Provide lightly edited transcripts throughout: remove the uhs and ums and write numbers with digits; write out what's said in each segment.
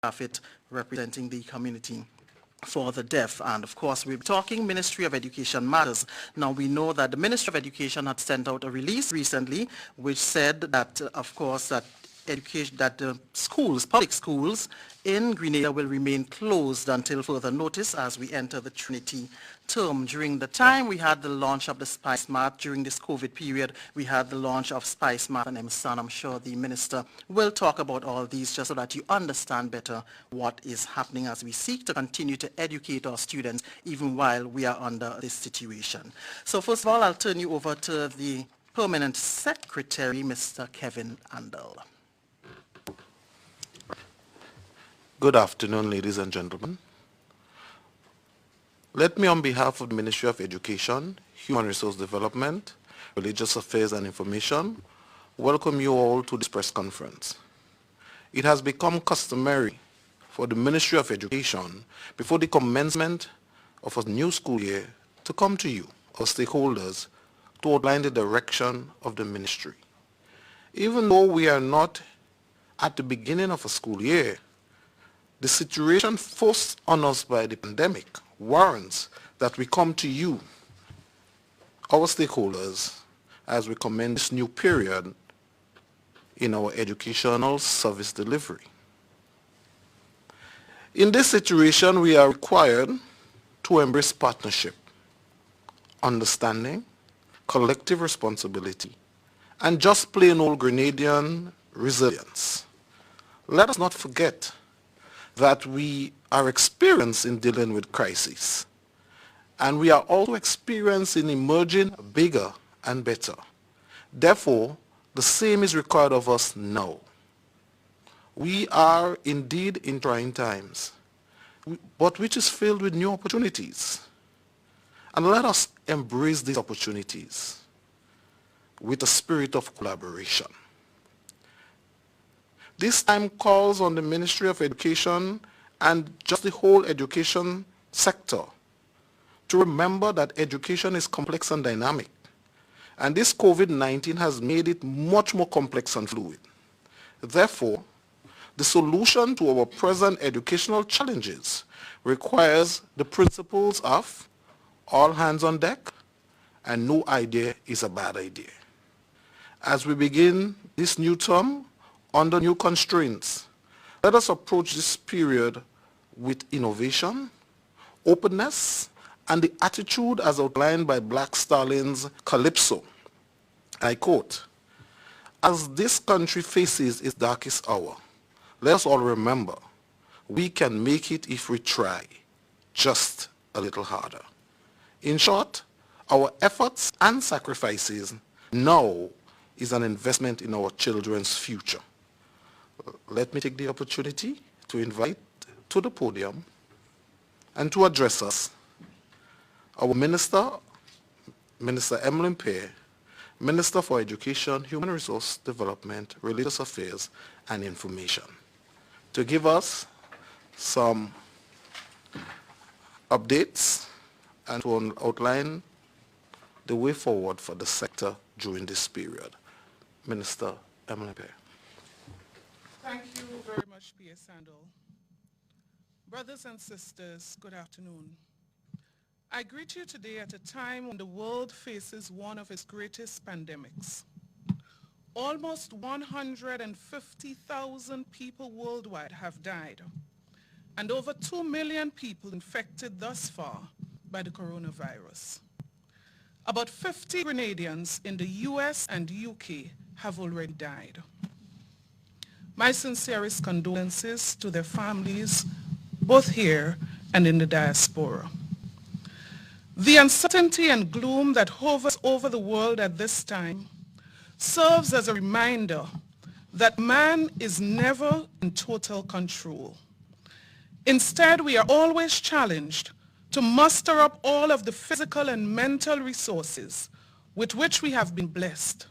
non-profit representing the community for the deaf. And of course, we're talking Ministry of Education matters. Now, we know that the Ministry of Education had sent out a release recently which said that, of course, that the schools, public schools in Grenada will remain closed until further notice as we enter the Trinity term. During the time we had the launch of the Spice Mart, during this COVID period, we had the launch of Spice Mart and MSAN. I'm sure the minister will talk about all these just so that you understand better what is happening as we seek to continue to educate our students even while we are under this situation. So first of all, I'll turn you over to the Permanent Secretary, Mr. Kevin Andall. Good afternoon, ladies and gentlemen. Let me, on behalf of the Ministry of Education, Human Resource Development, Religious Affairs and Information, welcome you all to this press conference. It has become customary for the Ministry of Education, before the commencement of a new school year, to come to you, our stakeholders, to outline the direction of the ministry. Even though we are not at the beginning of a school year, the situation forced on us by the pandemic warrants that we come to you, our stakeholders, as we commence this new period in our educational service delivery. In this situation, we are required to embrace partnership, understanding, collective responsibility, and just plain old Grenadian resilience. Let us not forget that we are experienced in dealing with crises, and we are also experienced in emerging bigger and better. Therefore, the same is required of us now. We are indeed in trying times, but which is filled with new opportunities. And let us embrace these opportunities with a spirit of collaboration. This time calls on the Ministry of Education and just the whole education sector to remember that education is complex and dynamic. And this COVID-19 has made it much more complex and fluid. Therefore, the solution to our present educational challenges requires the principles of all hands on deck and no idea is a bad idea. As we begin this new term, under new constraints, let us approach this period with innovation, openness, and the attitude as outlined by Black Stalin's Calypso. I quote, "As this country faces its darkest hour, let us all remember, we can make it if we try, just a little harder." In short, our efforts and sacrifices now is an investment in our children's future. Let me take the opportunity to invite to the podium and to address us our Minister, Minister Emmeline Pear, Minister for Education, Human Resource Development, Religious Affairs and Information, to give us some updates and to outline the way forward for the sector during this period. Minister Emmeline Pear. Thank you very much, P.S. Andall. Brothers and sisters, good afternoon. I greet you today at a time when the world faces one of its greatest pandemics. Almost 150,000 people worldwide have died, and over 2 million people infected thus far by the coronavirus. About 50 Grenadians in the US and UK have already died. My sincerest condolences to their families, both here and in the diaspora. The uncertainty and gloom that hovers over the world at this time serves as a reminder that man is never in total control. Instead, we are always challenged to muster up all of the physical and mental resources with which we have been blessed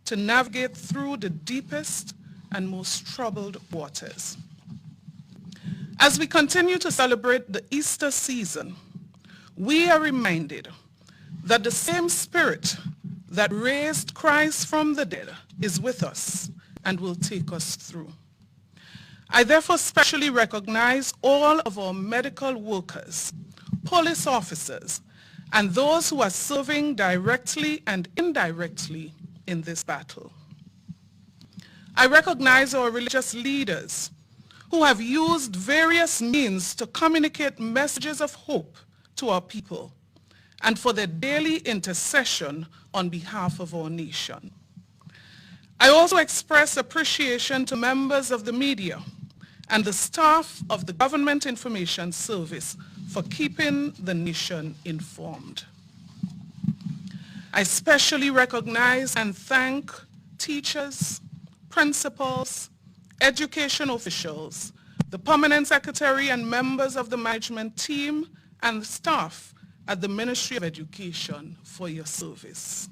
to navigate through the deepest and most troubled waters. As we continue to celebrate the Easter season, we are reminded that the same Spirit that raised Christ from the dead is with us and will take us through. I therefore specially recognize all of our medical workers, police officers, and those who are serving directly and indirectly in this battle. I recognize our religious leaders who have used various means to communicate messages of hope to our people and for their daily intercession on behalf of our nation. I also express appreciation to members of the media and the staff of the Government Information Service for keeping the nation informed. I especially recognize and thank teachers, principals, education officials, the permanent secretary and members of the management team and the staff at the Ministry of Education for your service.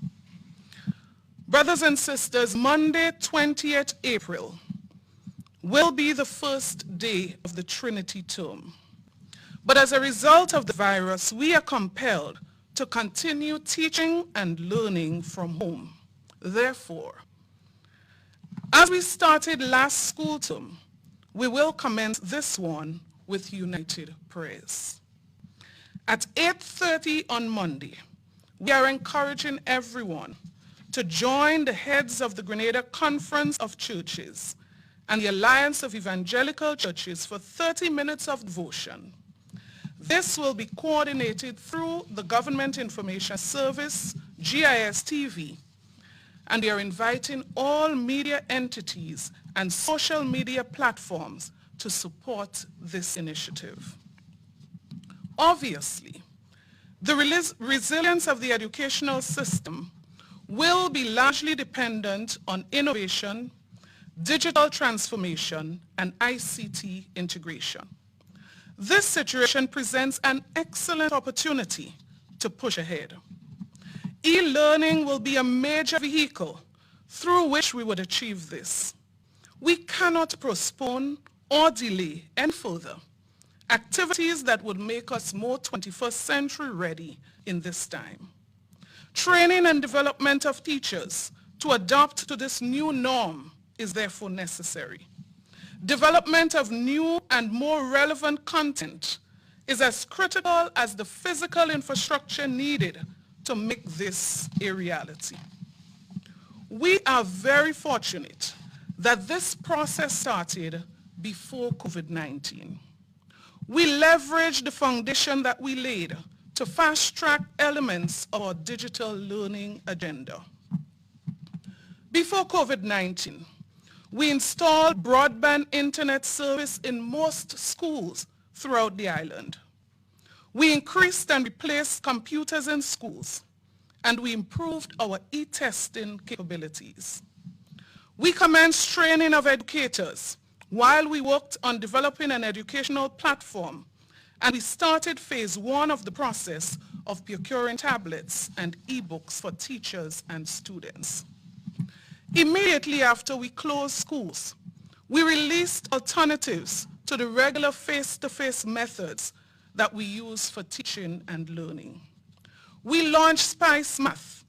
Brothers and sisters, Monday, 20th April will be the first day of the Trinity term. But as a result of the virus, we are compelled to continue teaching and learning from home. Therefore, as we started last school term, we will commence this one with united prayers. At 8:30 on Monday, we are encouraging everyone to join the heads of the Grenada Conference of Churches and the Alliance of Evangelical Churches for 30 minutes of devotion. This will be coordinated through the Government Information Service, GIS-TV, and they are inviting all media entities and social media platforms to support this initiative. Obviously, the resilience of the educational system will be largely dependent on innovation, digital transformation, and ICT integration. This situation presents an excellent opportunity to push ahead. E-learning will be a major vehicle through which we would achieve this. We cannot postpone or delay any further activities that would make us more 21st century ready in this time. Training and development of teachers to adapt to this new norm is therefore necessary. Development of new and more relevant content is as critical as the physical infrastructure needed to make this a reality. We are very fortunate that this process started before COVID-19. We leveraged the foundation that we laid to fast-track elements of our digital learning agenda. Before COVID-19, we installed broadband internet service in most schools throughout the island. We increased and replaced computers in schools, and we improved our e-testing capabilities. We commenced training of educators while we worked on developing an educational platform, and we started phase 1 of the process of procuring tablets and e-books for teachers and students. Immediately after we closed schools, we released alternatives to the regular face-to-face methods that we use for teaching and learning. We launched Spice Math,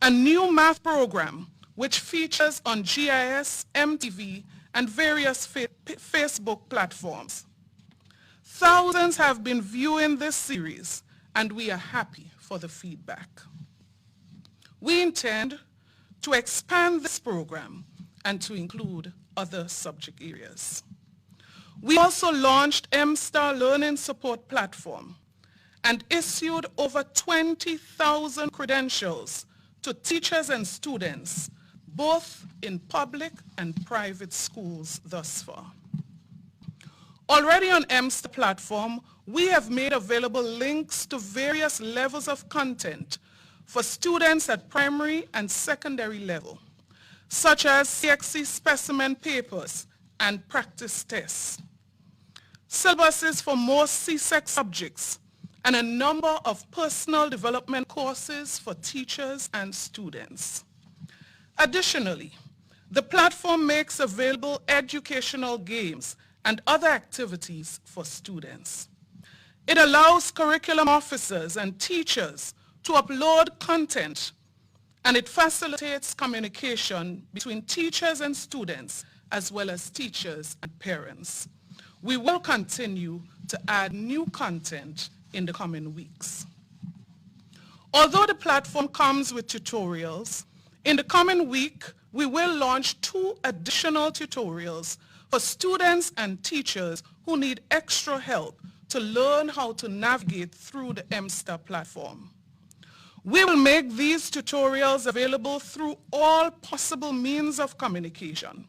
a new math program which features on GIS, MTV, and various Facebook platforms. Thousands have been viewing this series, and we are happy for the feedback. We intend to expand this program and to include other subject areas. We also launched M-Star Learning Support Platform and issued over 20,000 credentials to teachers and students, both in public and private schools thus far. Already on M-Star platform, we have made available links to various levels of content for students at primary and secondary level, such as CXC specimen papers and practice tests, syllabuses for most CSEC subjects, and a number of personal development courses for teachers and students. Additionally, the platform makes available educational games and other activities for students. It allows curriculum officers and teachers to upload content, and it facilitates communication between teachers and students as well as teachers and parents. We will continue to add new content in the coming weeks. Although the platform comes with tutorials, in the coming week, we will launch 2 additional tutorials for students and teachers who need extra help to learn how to navigate through the MSTAR platform. We will make these tutorials available through all possible means of communication.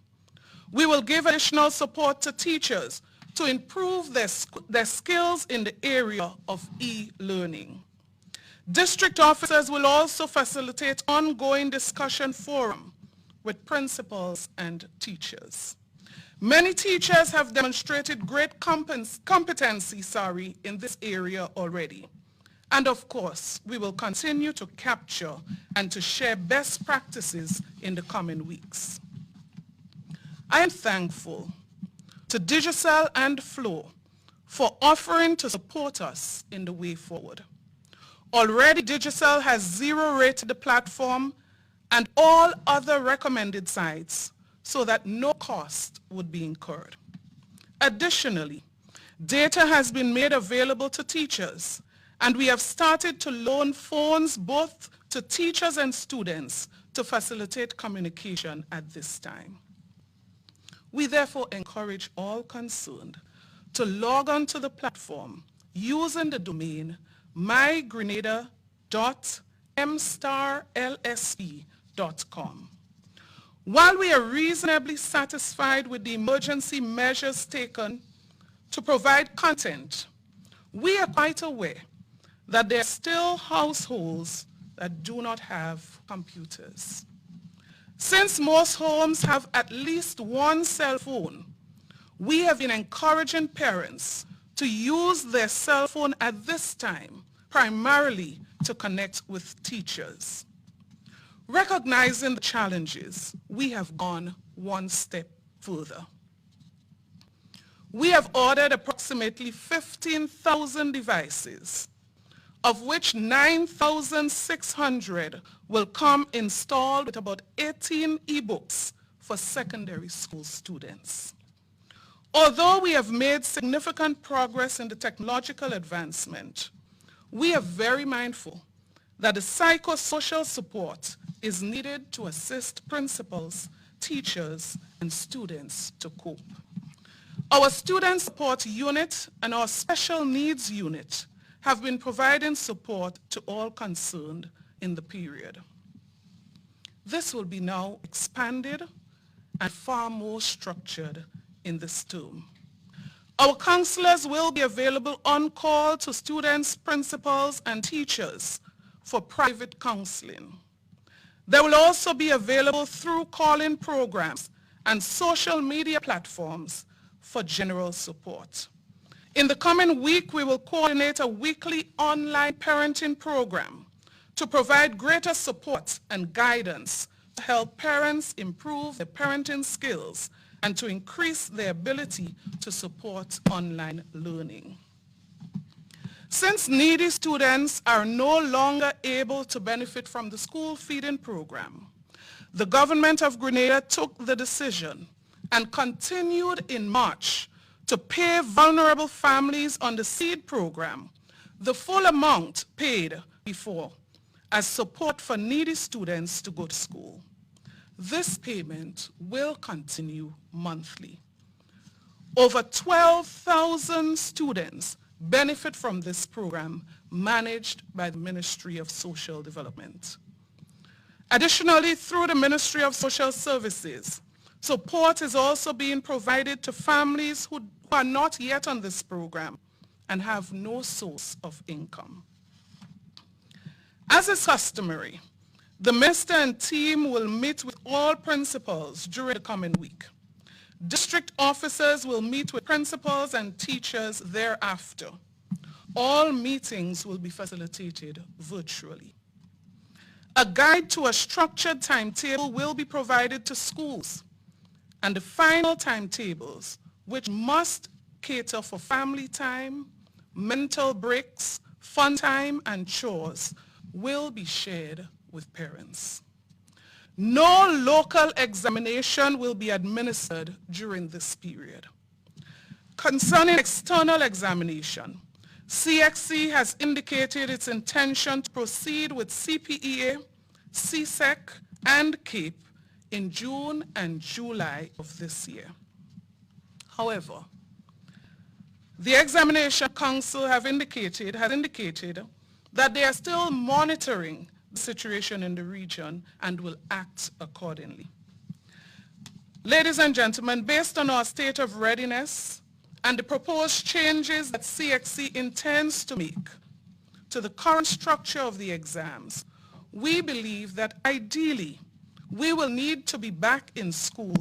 We will give additional support to teachers to improve their skills in the area of e-learning. District officers will also facilitate ongoing discussion forum with principals and teachers. Many teachers have demonstrated great competency in this area already. And of course, we will continue to capture and to share best practices in the coming weeks. I am thankful to Digicel and Flow for offering to support us in the way forward. Already Digicel has 0-rated the platform and all other recommended sites so that no cost would be incurred. Additionally, data has been made available to teachers, and we have started to loan phones both to teachers and students to facilitate communication at this time. We therefore encourage all concerned to log on to the platform using the domain mygrenada.mstarlsp.com. While we are reasonably satisfied with the emergency measures taken to provide content, we are quite aware that there are still households that do not have computers. Since most homes have at least one cell phone, we have been encouraging parents to use their cell phone at this time, primarily to connect with teachers. Recognizing the challenges, we have gone one step further. We have ordered approximately 15,000 devices, of which 9,600 will come installed with about 18 ebooks for secondary school students. Although we have made significant progress in the technological advancement, we are very mindful that the psychosocial support is needed to assist principals, teachers, and students to cope. Our Student Support Unit and our Special Needs Unit have been providing support to all concerned in the period. This will be now expanded and far more structured in this term. Our counselors will be available on call to students, principals, and teachers for private counseling. They will also be available through call-in programs and social media platforms for general support. In the coming week, we will coordinate a weekly online parenting program to provide greater support and guidance to help parents improve their parenting skills and to increase their ability to support online learning. Since needy students are no longer able to benefit from the school feeding program, the government of Grenada took the decision and continued in March to pay vulnerable families on the SEED program the full amount paid before as support for needy students to go to school. This payment will continue monthly. Over 12,000 students benefit from this program managed by the Ministry of Social Development. Additionally, through the Ministry of Social Services, support is also being provided to families who are not yet on this program and have no source of income. As is customary, the minister and team will meet with all principals during the coming week. District officers will meet with principals and teachers thereafter. All meetings will be facilitated virtually. A guide to a structured timetable will be provided to schools, and the final timetables, which must cater for family time, mental breaks, fun time, and chores, will be shared with parents. No local examination will be administered during this period. Concerning external examination, CXC has indicated its intention to proceed with CPEA, CSEC, and CAPE in June and July of this year. However, the Examination Council has indicated that they are still monitoring the situation in the region and will act accordingly. Ladies and gentlemen, based on our state of readiness and the proposed changes that CXC intends to make to the current structure of the exams, we believe that ideally we will need to be back in school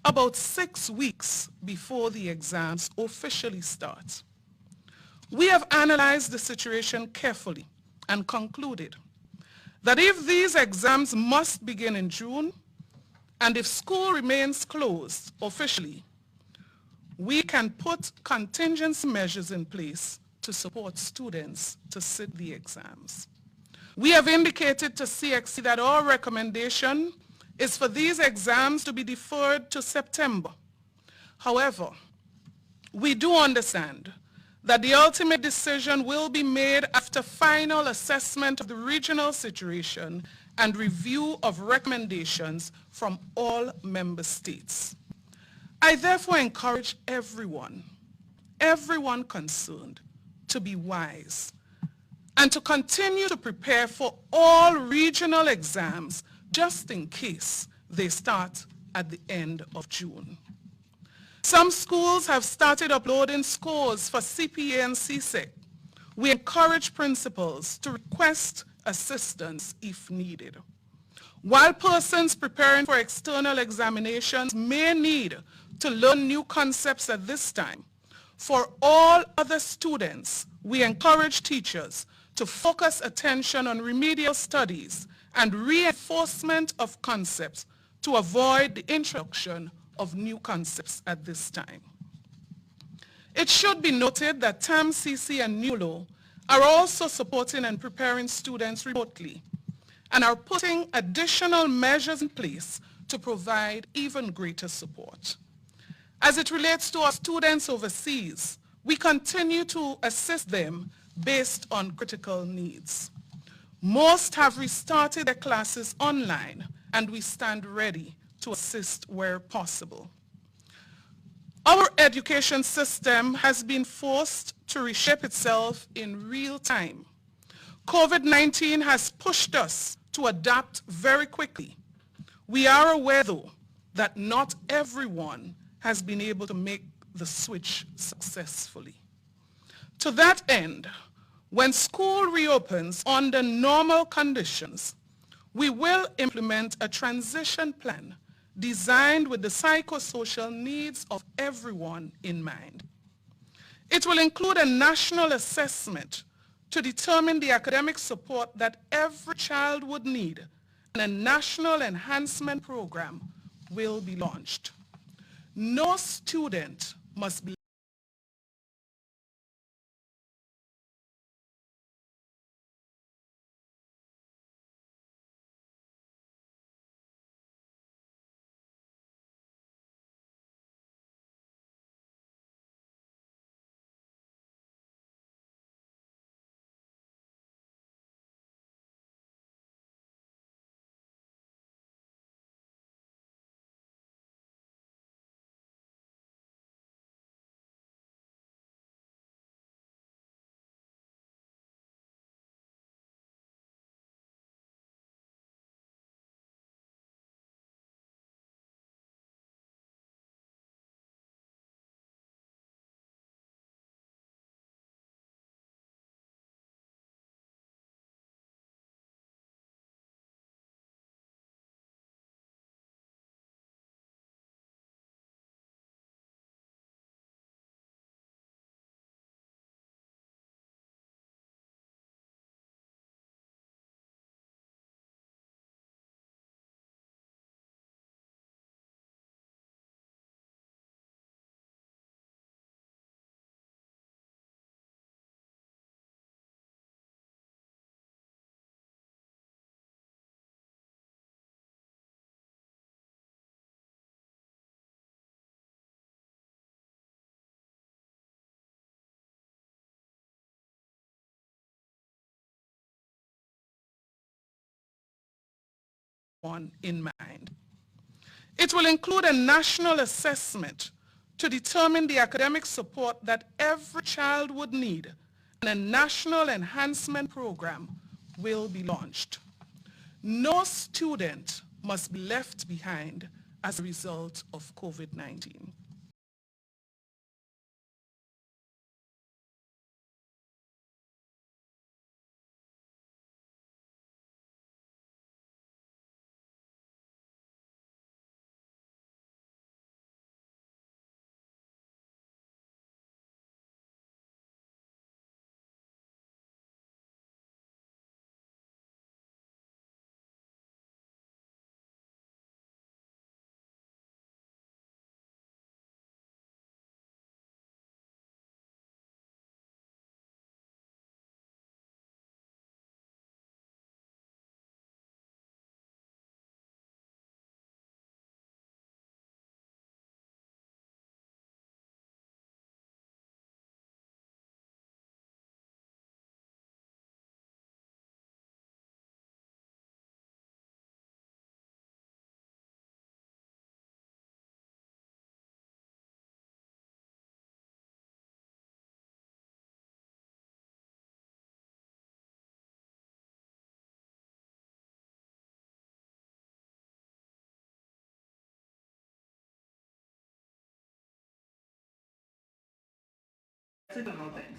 about 6 weeks before the exams officially start. We have analyzed the situation carefully and concluded that if these exams must begin in June, and if school remains closed officially, we can put contingency measures in place to support students to sit the exams. We have indicated to CXC that our recommendation is for these exams to be deferred to September. However, we do understand that the ultimate decision will be made after final assessment of the regional situation and review of recommendations from all member states. I therefore encourage everyone concerned to be wise and to continue to prepare for all regional exams just in case they start at the end of June. Some schools have started uploading scores for CPA and CSEC. We encourage principals to request assistance if needed. While persons preparing for external examinations may need to learn new concepts at this time, for all other students, we encourage teachers to focus attention on remedial studies and reinforcement of concepts to avoid the introduction of new concepts at this time. It should be noted that TAM, CC, and NULO are also supporting and preparing students remotely and are putting additional measures in place to provide even greater support. As it relates to our students overseas, we continue to assist them based on critical needs. Most have restarted their classes online, and we stand ready to assist where possible. Our education system has been forced to reshape itself in real time. COVID-19 has pushed us to adapt very quickly. We are aware, though, that not everyone has been able to make the switch successfully. To that end, when school reopens under normal conditions, we will implement a transition plan designed with the psychosocial needs of everyone in mind. It will include a national assessment to determine the academic support that every child would need, and a national enhancement program will be launched. No student must be on in mind. It will include a national assessment to determine the academic support that every child would need, and a national enhancement program will be launched. No student must be left behind as a result of COVID-19.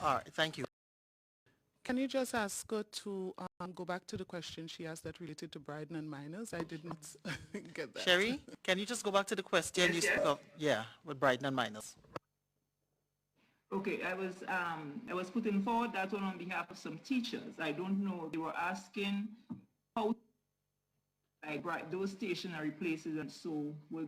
All right, thank you. Can you just ask her to go back to the question she asked that related to Bryden and minors? I did not get that. Sherry, can you just go back to the question you spoke of? Yeah, with Brighton and minors. Okay, I was putting forward that one on behalf of some teachers. I don't know, they were asking how like those stationary places and so will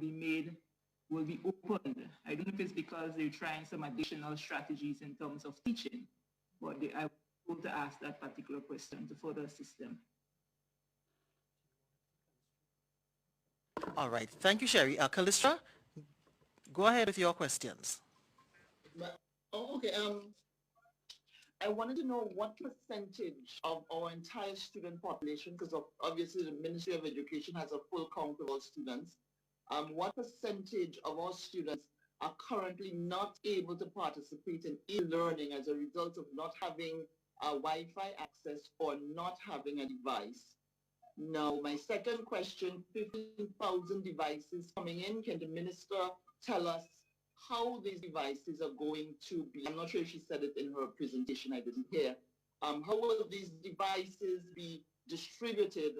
be opened. I don't know if it's because they're trying some additional strategies in terms of teaching, but I was told to ask that particular question to further assist them. All right, thank you, Sherry. Callistra, go ahead with your questions. Okay, I wanted to know what percentage of our entire student population, because obviously the Ministry of Education has a full count of all students, what percentage of our students are currently not able to participate in e-learning as a result of not having Wi-Fi access or not having a device? Now, my second question, 15,000 devices coming in. Can the minister tell us how these devices are going to be? I'm not sure if she said it in her presentation, I didn't hear. How will these devices be distributed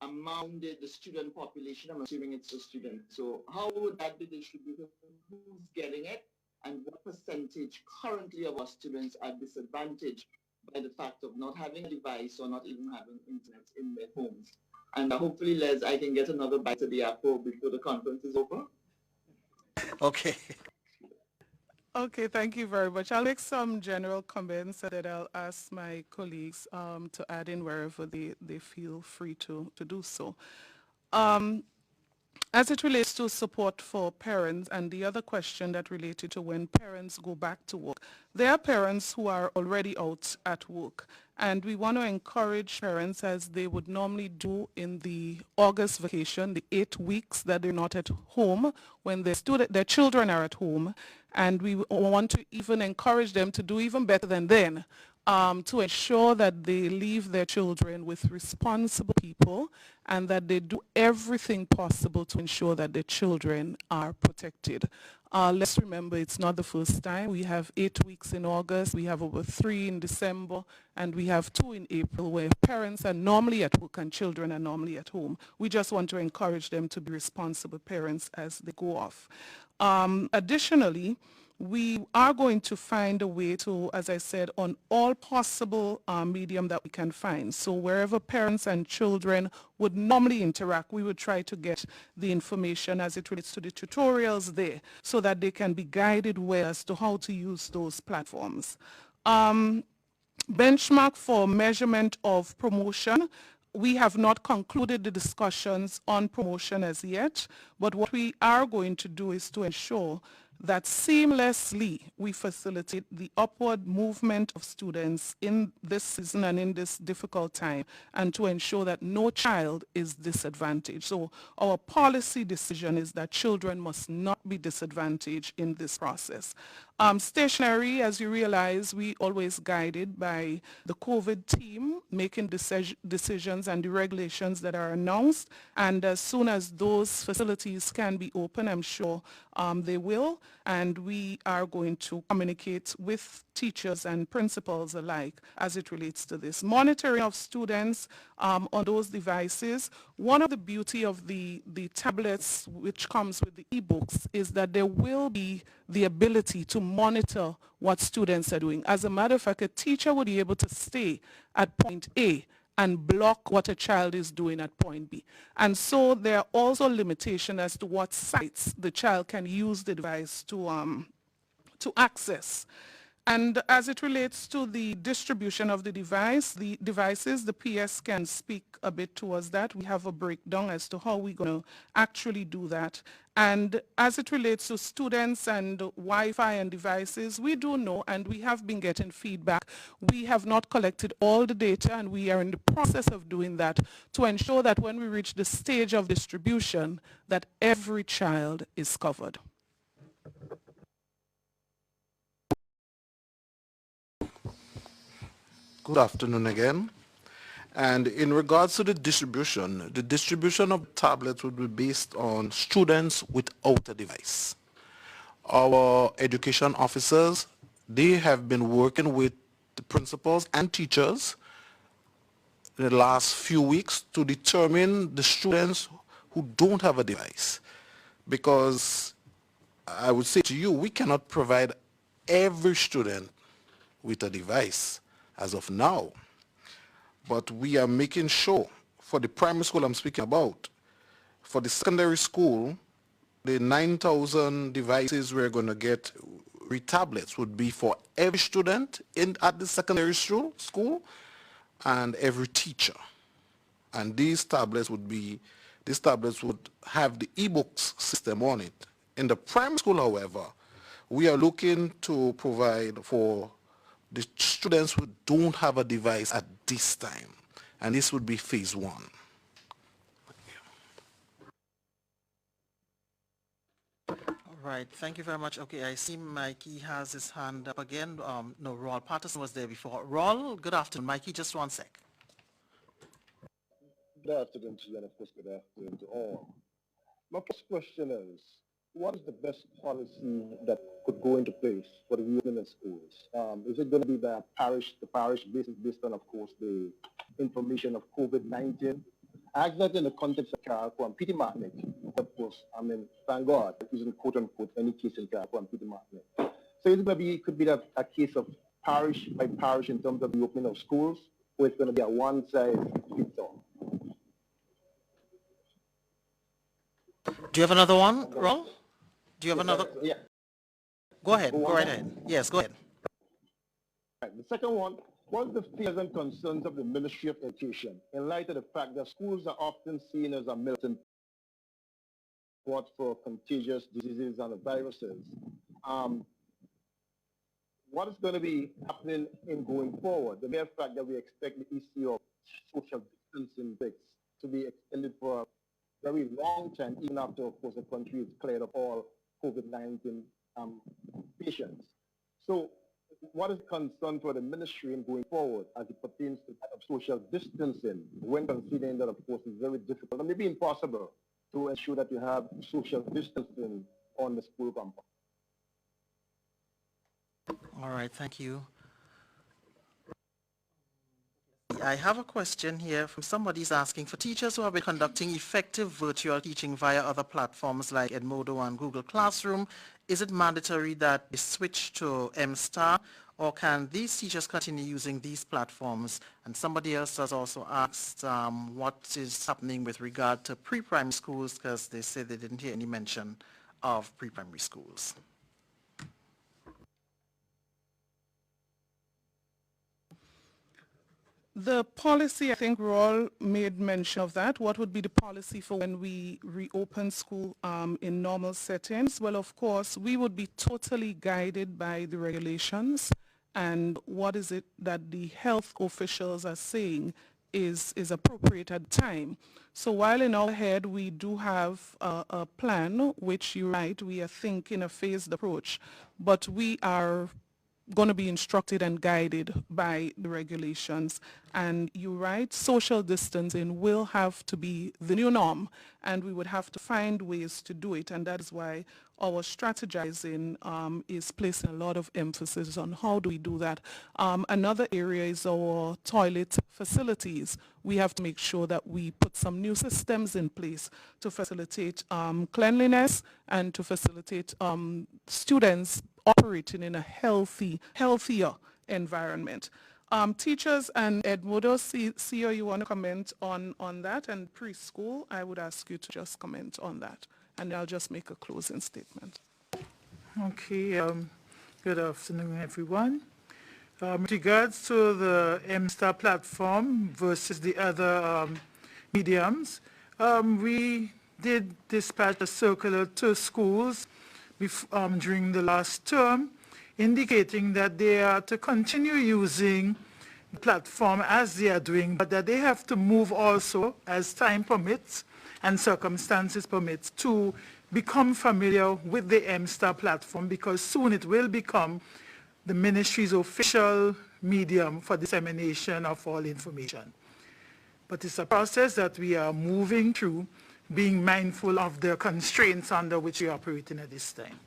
among the student population? I'm assuming it's the students. So how would that be distributed? Who's getting it? And what percentage currently of our students are disadvantaged by the fact of not having a device or not even having internet in their homes? And hopefully, Les, I can get another bite of the apple before the conference is over. Okay. Okay, thank you very much. I'll make some general comments and then I'll ask my colleagues to add in wherever they feel free to do so. As it relates to support for parents and the other question that related to when parents go back to work, there are parents who are already out at work, and we want to encourage parents, as they would normally do in the August vacation, the 8 weeks that they're not at home, when their children are at home, and we want to even encourage them to do even better than then, to ensure that they leave their children with responsible people and that they do everything possible to ensure that their children are protected. Let's remember, it's not the first time. We have 8 weeks in August, we have over 3 in December, and we have 2 in April, where parents are normally at work and children are normally at home. We just want to encourage them to be responsible parents as they go off. Additionally, we are going to find a way to, as I said, on all possible medium that we can find. So wherever parents and children would normally interact, we would try to get the information as it relates to the tutorials there so that they can be guided well as to how to use those platforms. Benchmark for measurement of promotion. We have not concluded the discussions on promotion as yet, but what we are going to do is to ensure that seamlessly we facilitate the upward movement of students in this season and in this difficult time, and to ensure that no child is disadvantaged. So our policy decision is that children must not be disadvantaged in this process. Stationary, as you realize, we always guided by the COVID team making decisions and the regulations that are announced, and as soon as those facilities can be open, I'm sure they will, and we are going to communicate with teachers and principals alike as it relates to this. Monitoring of students on those devices. One of the beauty of the tablets which comes with the ebooks is that there will be the ability to monitor what students are doing. As a matter of fact, a teacher would be able to stay at point A and block what a child is doing at point B. And so there are also limitations as to what sites the child can use the device to access. And as it relates to the distribution of the devices, the PS can speak a bit towards that. We have a breakdown as to how we're going to actually do that. And as it relates to students and Wi-Fi and devices, we do know, and we have been getting feedback. We have not collected all the data, and we are in the process of doing that to ensure that when we reach the stage of distribution, that every child is covered. Good afternoon again. And in regards to the distribution of tablets would be based on students without a device. Our education officers, they have been working with the principals and teachers the last few weeks to determine the students who don't have a device. Because I would say to you, we cannot provide every student with a device as of now. But we are making sure, for the primary school I'm speaking about, for the secondary school, the 9,000 devices we're going to get with tablets would be for every student at the secondary school and every teacher. And these tablets would have the ebooks system on it. In the primary school, however, we are looking to provide for the students who don't have a device at this time. And this would be phase 1. All right, thank you very much. Okay, I see Mikey has his hand up again. No, Raul Patterson was there before. Raul, good afternoon. Mikey, just one sec. Good afternoon to you, and of course, good afternoon to all. My first question is, what is the best policy that could go into place for the reopening of schools? Is it going to be the parish basis based on, of course, the information of COVID-19? I ask that in the context of Carriacou and Peter Martinic. Of course, I mean, thank God, using quote-unquote any case in Carriacou and Peter Martinic. So is it going to be, could be a case of parish by parish in terms of the opening of schools, or it's going to be a one-size-fits-all? Do you have another one, Raul? Do you have another? Yeah. Go ahead. Go right ahead. Yes, go ahead. Right. The second one, what are the fears and concerns of the Ministry of Education in light of the fact that schools are often seen as a melting pot for contagious diseases and viruses? What is going to be happening in going forward? The mere fact that we expect the issue of social distancing to be extended for a very long time, even after, of course, the country is cleared of all COVID-19 patients. So what is concern for the ministry in going forward as it pertains to that of social distancing, when considering that, of course, it's very difficult and maybe impossible to ensure that you have social distancing on the school compound? All right, thank you. I have a question here from somebody's asking, for teachers who have been conducting effective virtual teaching via other platforms like Edmodo and Google Classroom, is it mandatory that they switch to MSTAR, or can these teachers continue using these platforms? And somebody else has also asked what is happening with regard to pre-primary schools, because they say they didn't hear any mention of pre-primary schools. The policy, I think Raul made mention of that. What would be the policy for when we reopen school in normal settings? Well, of course, we would be totally guided by the regulations and what is it that the health officials are saying is appropriate at the time. So while in our head we do have a plan, which you're right, we are thinking a phased approach, but we are going to be instructed and guided by the regulations. And you're right, social distancing will have to be the new norm, and we would have to find ways to do it. And that is why our strategizing is placing a lot of emphasis on how do we do that. Another area is our toilet facilities. We have to make sure that we put some new systems in place to facilitate cleanliness and to facilitate students operating in a healthier environment. Teachers and Edmodo, CEO, you want to comment on that? And preschool, I would ask you to just comment on that. And I'll just make a closing statement. Okay, good afternoon, everyone. With regards to the MSTAR platform versus the other mediums, we did dispatch a circular to schools during the last term, indicating that they are to continue using the platform as they are doing, but that they have to move also as time permits and circumstances permits to become familiar with the MSTAR platform, because soon it will become the ministry's official medium for dissemination of all information. But it's a process that we are moving through, being mindful of the constraints under which we are operating at this time.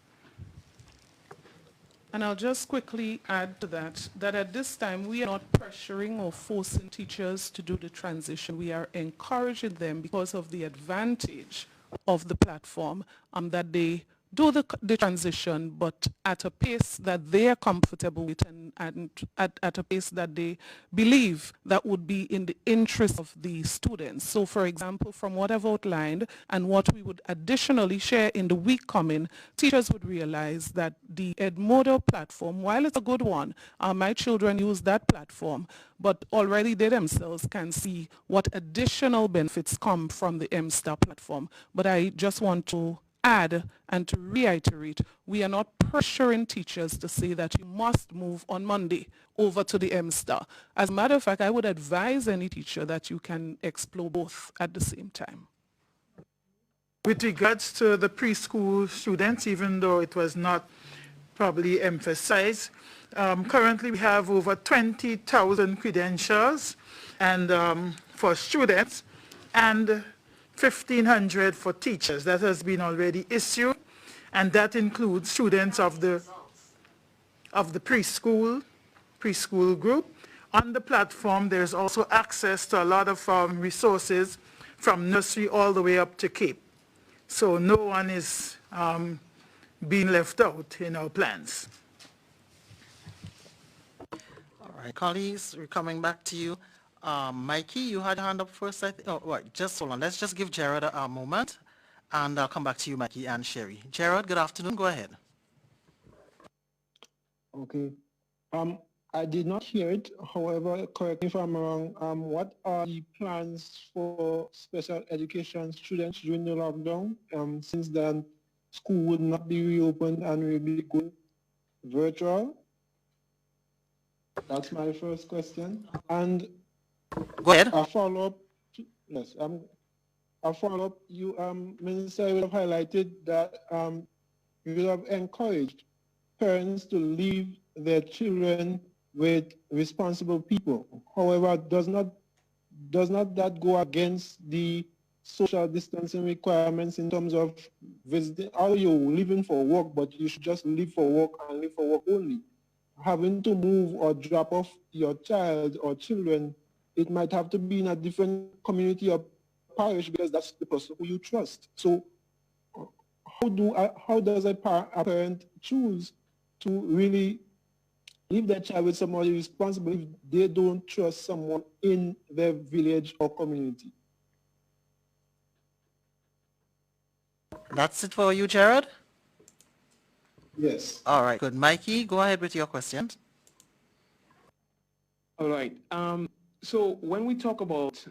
And I'll just quickly add to that, that at this time we are not pressuring or forcing teachers to do the transition. We are encouraging them because of the advantage of the platform that they do the transition, but at a pace that they are comfortable with and at a pace that they believe that would be in the interest of the students. So for example, from what I've outlined and what we would additionally share in the week coming, teachers would realize that the Edmodo platform, while it's a good one, my children use that platform, but already they themselves can see what additional benefits come from the MSTAR platform. But I just want to add and to reiterate, we are not pressuring teachers to say that you must move on Monday over to the MSTAR. As a matter of fact, I would advise any teacher that you can explore both at the same time. With regards to the preschool students, even though it was not probably emphasized, currently we have over 20,000 credentials and for students, and 1,500 for teachers. That has been already issued, and that includes students of the preschool group. On the platform, there's also access to a lot of resources from nursery all the way up to Cape. So no one is being left out in our plans. All right, colleagues, we're coming back to you. Mikey, you had your hand up first, I think. Oh, right, just hold on. Let's just give Jared a moment, and I'll come back to you, Mikey and Sherry. Jared, good afternoon. Go ahead. Okay. I did not hear it. However, correct me if I'm wrong. What are the plans for special education students during the lockdown? Since then, school would not be reopened and will be going virtual. That's my first question. And go ahead. A follow-up. Yes. A follow-up. You, Minister, you have highlighted that you will have encouraged parents to leave their children with responsible people. However, does not that go against the social distancing requirements in terms of visiting? Are you leaving for work, but you should just leave for work and leave for work only? Having to move or drop off your child or children, it might have to be in a different community or parish because that's the person who you trust. So how does a parent choose to really leave their child with somebody responsible if they don't trust someone in their village or community? That's it for you, Jared? Yes. All right, good. Mikey, go ahead with your question. All right. So when we talk about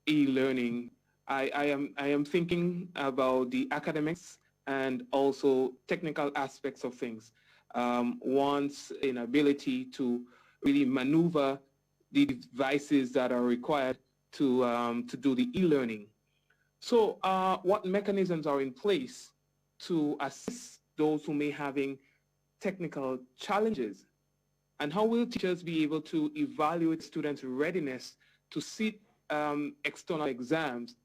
e-learning, I am thinking about the academics and also technical aspects of things. One's inability to really maneuver the devices that are required to do the e-learning. So what mechanisms are in place to assist those who may having technical challenges? And how will teachers be able to evaluate students' readiness to sit external exams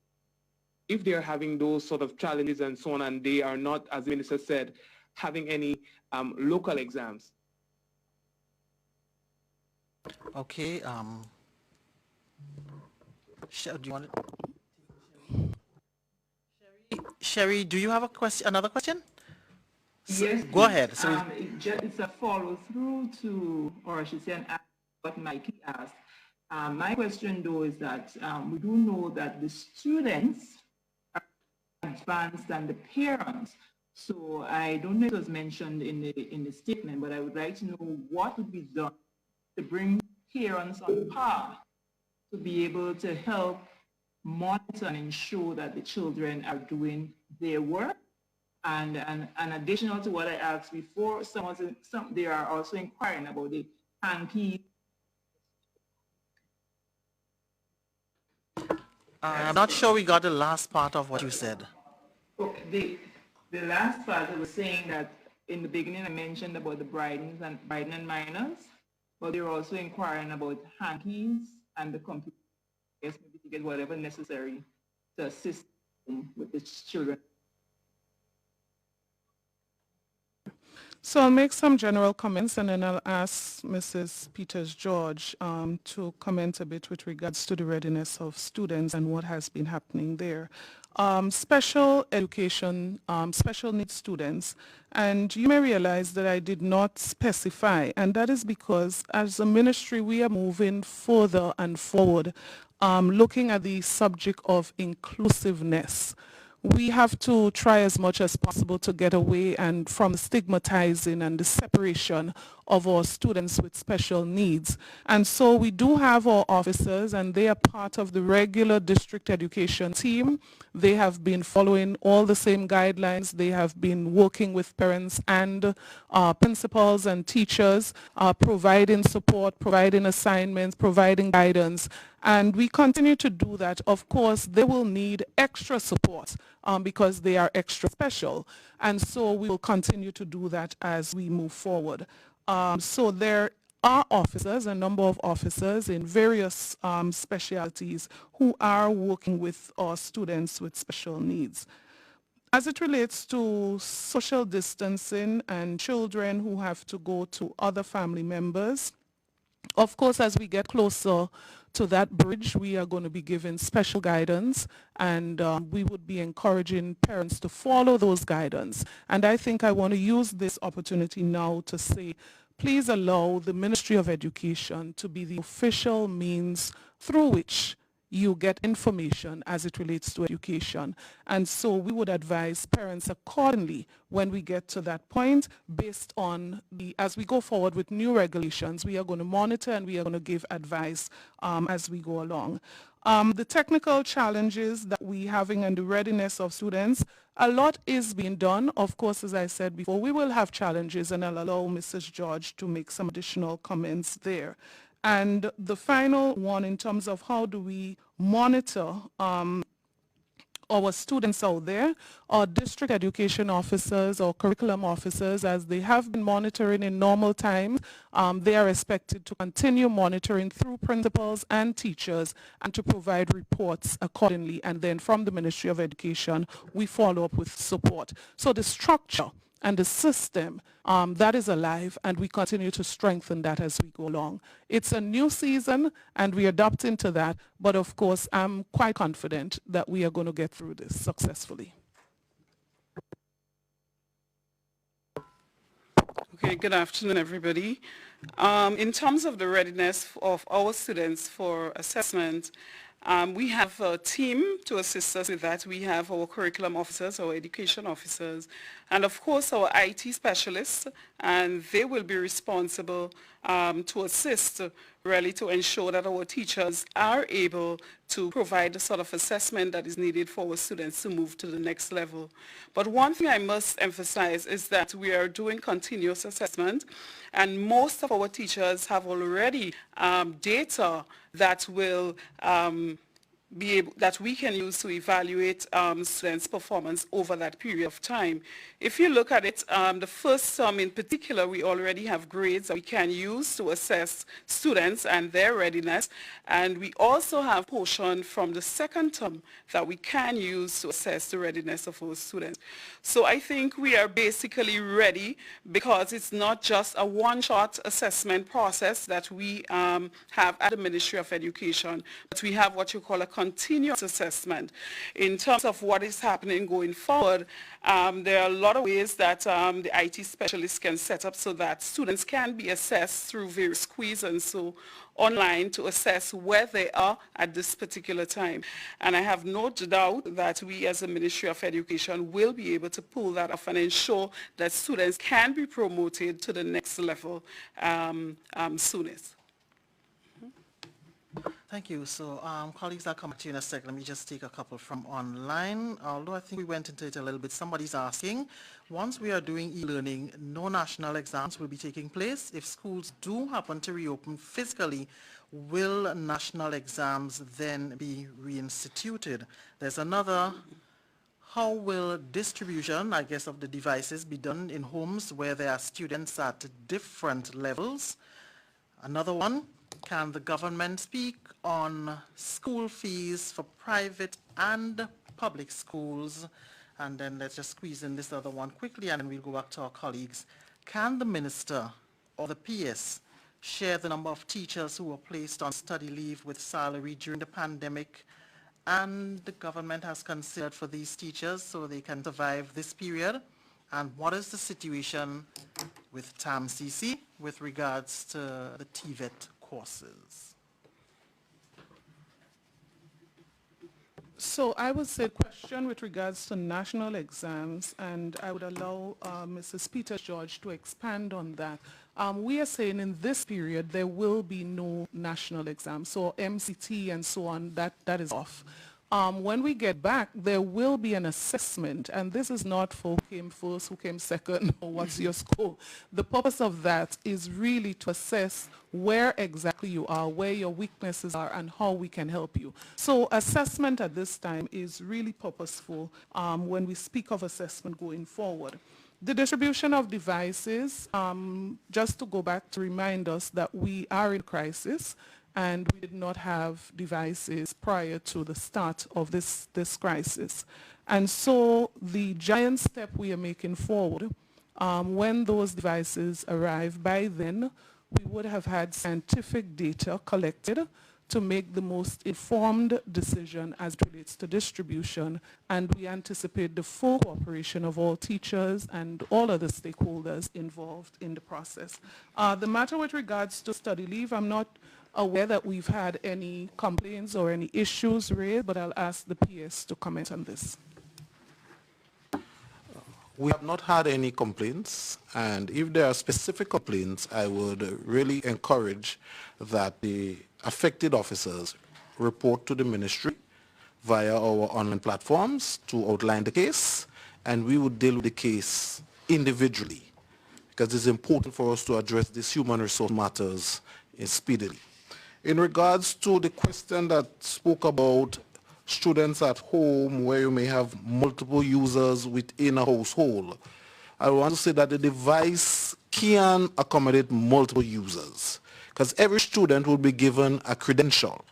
if they're having those sort of challenges and so on, and they are not, as the minister said, having any local exams? Okay. Do you want it? Sherry, do you have a question? Another question? Yes, go ahead. So it's a follow-through to, or I should say, an ask what Mikey asked. My question, though, is that we do know that the students are advanced than the parents. So I don't know if it was mentioned in the statement, but I would like to know what would be done to bring parents on par to be able to help monitor and ensure that the children are doing their work. And additional to what I asked before, they are also inquiring about the hanky. I'm not sure we got the last part of what you said. Okay, the last part I was saying that in the beginning I mentioned about the briding and minors, but they're also inquiring about hankies and the computer, I guess maybe to get whatever necessary to assist them with the children. So I'll make some general comments and then I'll ask Mrs. Peters-George to comment a bit with regards to the readiness of students and what has been happening there. Special education, special needs students, and you may realize that I did not specify, and that is because as a ministry we are moving further and forward, looking at the subject of inclusiveness. We have to try as much as possible to get away and from the stigmatizing and the separation of our students with special needs. And so we do have our officers, and they are part of the regular district education team. They have been following all the same guidelines. They have been working with parents and principals and teachers, providing support, providing assignments, providing guidance. And we continue to do that. Of course, they will need extra support because they are extra special. And so we will continue to do that as we move forward. So there are officers, a number of officers in various specialties who are working with our students with special needs. As it relates to social distancing and children who have to go to other family members, of course, as we get closer to that bridge, we are going to be giving special guidance, and we would be encouraging parents to follow those guidance. And I think I want to use this opportunity now to say, please allow the Ministry of Education to be the official means through which you get information as it relates to education. And so we would advise parents accordingly when we get to that point based on as we go forward with new regulations, we are going to monitor and we are going to give advice as we go along. The technical challenges that we're having and the readiness of students, a lot is being done. Of course, as I said before, we will have challenges, and I'll allow Mrs. George to make some additional comments there. And the final one in terms of how do we monitor our students out there, our district education officers or curriculum officers, as they have been monitoring in normal times, they are expected to continue monitoring through principals and teachers and to provide reports accordingly. And then from the Ministry of Education, we follow up with support. So the structure and the system, that is alive, and we continue to strengthen that as we go along. It's a new season, and we're adapting to that, but of course, I'm quite confident that we are going to get through this successfully. Okay, good afternoon, everybody. In terms of the readiness of our students for assessment, we have a team to assist us with that. We have our curriculum officers, our education officers, And of course, our IT specialists, and they will be responsible to assist really to ensure that our teachers are able to provide the sort of assessment that is needed for our students to move to the next level. But one thing I must emphasize is that we are doing continuous assessment, and most of our teachers have already data that will that we can use to evaluate students' performance over that period of time. If you look at it, the first term in particular, we already have grades that we can use to assess students and their readiness, and we also have portion from the second term that we can use to assess the readiness of our students. So I think we are basically ready, because it's not just a one-shot assessment process that we have at the Ministry of Education, but we have what you call a continuous assessment. In terms of what is happening going forward, there are a lot of ways that the IT specialists can set up so that students can be assessed through various quizzes and so online to assess where they are at this particular time. And I have no doubt that we as a Ministry of Education will be able to pull that off and ensure that students can be promoted to the next level soonest. Thank you. So, colleagues, I'll come back to you in a second. Let me just take a couple from online. Although I think we went into it a little bit. Somebody's asking, once we are doing e-learning, no national exams will be taking place. If schools do happen to reopen physically, will national exams then be reinstituted? There's another. How will distribution, I guess, of the devices be done in homes where there are students at different levels? Another one. Can the government speak on school fees for private and public schools? And then let's just squeeze in this other one quickly, and then we'll go back to our colleagues. Can the minister or the PS share the number of teachers who were placed on study leave with salary during the pandemic, and the government has considered for these teachers so they can survive this period? And what is the situation with TAM-CC with regards to the TVET courses? So I would say question with regards to national exams, and I would allow Mrs. Peter George to expand on that. We are saying in this period there will be no national exams, so MCT and so on, that is off. When we get back, there will be an assessment, and this is not for who came first, who came second, or what's your score. The purpose of that is really to assess where exactly you are, where your weaknesses are, and how we can help you. So assessment at this time is really purposeful when we speak of assessment going forward. The distribution of devices, just to go back to remind us that we are in crisis, and we did not have devices prior to the start of this crisis. And so the giant step we are making forward, when those devices arrive, by then we would have had scientific data collected to make the most informed decision as it relates to distribution, and we anticipate the full cooperation of all teachers and all other stakeholders involved in the process. The matter with regards to study leave, I'm not aware that we've had any complaints or any issues raised, but I'll ask the PS to comment on this. We have not had any complaints, and if there are specific complaints, I would really encourage that the affected officers report to the ministry via our online platforms to outline the case, and we would deal with the case individually, because it's important for us to address these human resource matters speedily. In regards to the question that spoke about students at home where you may have multiple users within a household, I want to say that the device can accommodate multiple users, because every student will be given a credential,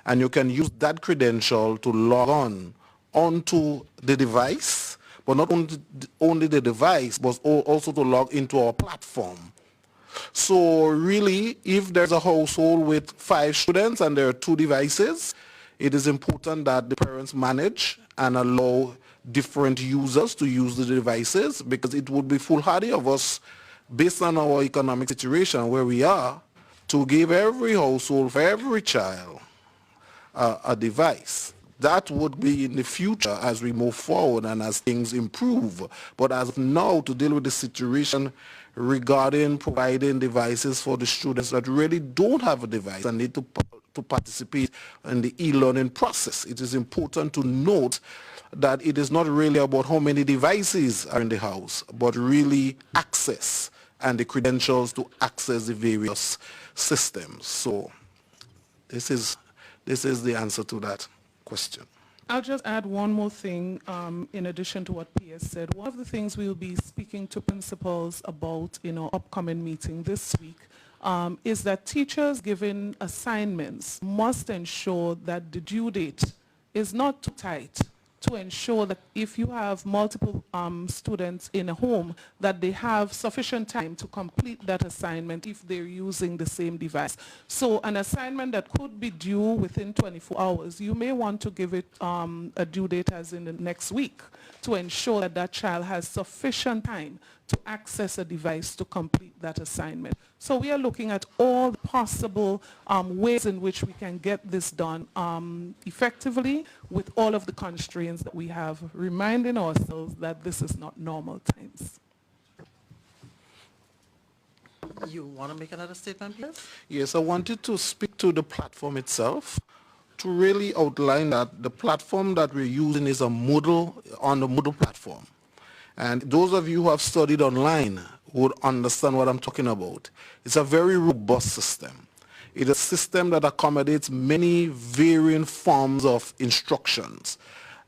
and you can use that credential to log on onto the device, but not only the device, but also to log into our platform. So really, if there's a household with 5 students and there are 2 devices, it is important that the parents manage and allow different users to use the devices, because it would be foolhardy of us, based on our economic situation where we are, to give every household, for every child, a device. That would be in the future as we move forward and as things improve. But as of now, to deal with the situation regarding providing devices for the students that really don't have a device and need to participate in the e-learning process, it is important to note that it is not really about how many devices are in the house, but really access and the credentials to access the various systems. So this is the answer to that question. I'll just add one more thing in addition to what P.S. said. One of the things we'll be speaking to principals about in our upcoming meeting this week is that teachers given assignments must ensure that the due date is not too tight, to ensure that if you have multiple students in a home, that they have sufficient time to complete that assignment if they're using the same device. So an assignment that could be due within 24 hours, you may want to give it a due date as in the next week to ensure that that child has sufficient time to access a device to complete that assignment. So we are looking at all the possible ways in which we can get this done effectively with all of the constraints that we have, reminding ourselves that this is not normal times. You want to make another statement, please? Yes, I wanted to speak to the platform itself to really outline that the platform that we're using is on the Moodle platform. And those of you who have studied online would understand what I'm talking about. It's a very robust system. It is a system that accommodates many varying forms of instructions.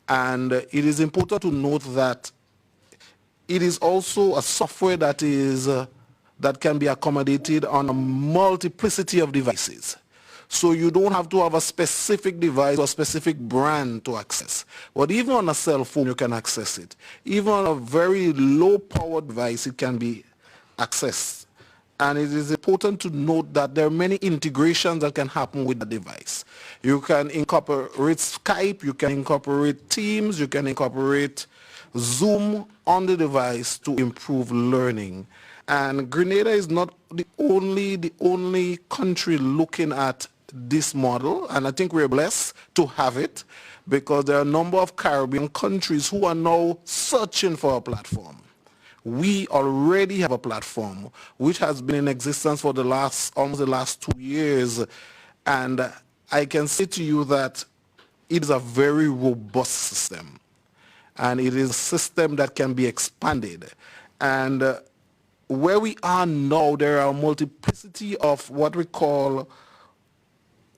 And it is important to note that it is also a software that can be accommodated on a multiplicity of devices. So you don't have to have a specific device or a specific brand to access. But even on a cell phone, you can access it. Even on a very low-powered device, it can be accessed. And it is important to note that there are many integrations that can happen with the device. You can incorporate Skype, you can incorporate Teams, you can incorporate Zoom on the device to improve learning. And Grenada is not the only country looking at this model, and I think we're blessed to have it because there are a number of Caribbean countries who are now searching for a platform. We already have a platform which has been in existence for almost the last 2 years, and I can say to you that it is a very robust system, and it is a system that can be expanded. And where we are now, there are a multiplicity of what we call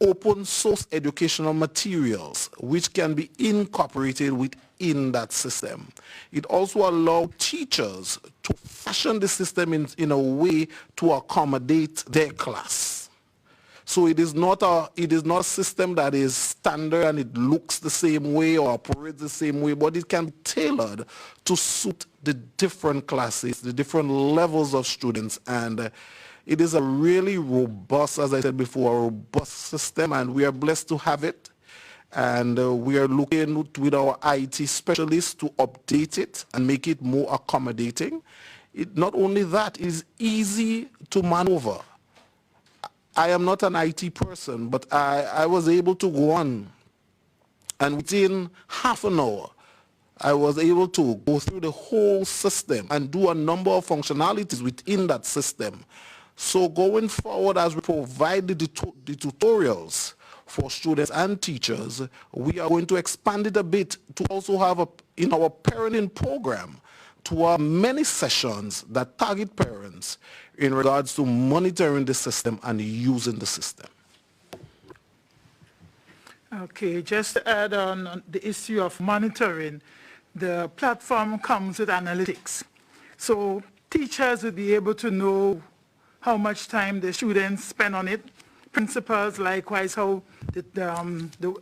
open source educational materials which can be incorporated within that system. It also allows teachers to fashion the system in a way to accommodate their class. So it is not a system that is standard and it looks the same way or operates the same way, but it can be tailored to suit the different classes, the different levels of students, and it is a really robust, as I said before, a robust system, and we are blessed to have it. And we are looking with our IT specialists to update it and make it more accommodating. Not only that, it is easy to maneuver. I am not an IT person, but I was able to go on, and within half an hour, I was able to go through the whole system and do a number of functionalities within that system. So going forward, as we provide the tutorials for students and teachers, we are going to expand it a bit to also have in our parenting program to have many sessions that target parents in regards to monitoring the system and using the system. Okay, just to add on the issue of monitoring, the platform comes with analytics. So teachers will be able to know how much time the students spend on it. Principals, likewise, how the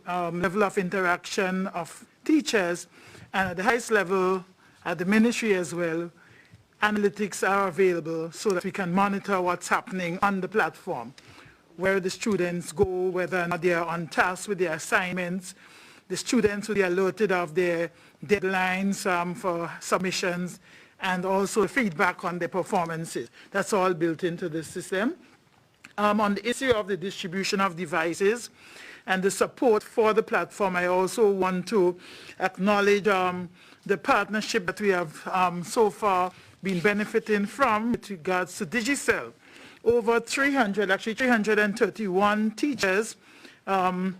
level of interaction of teachers, and at the highest level, at the ministry as well, analytics are available so that we can monitor what's happening on the platform, where the students go, whether or not they are on task with their assignments. The students will be alerted of their deadlines for submissions, and also feedback on their performances. That's all built into the system. On the issue of the distribution of devices, and the support for the platform. I also want to acknowledge the partnership that we have so far been benefiting from with regards to Digicel. Over 331 teachers on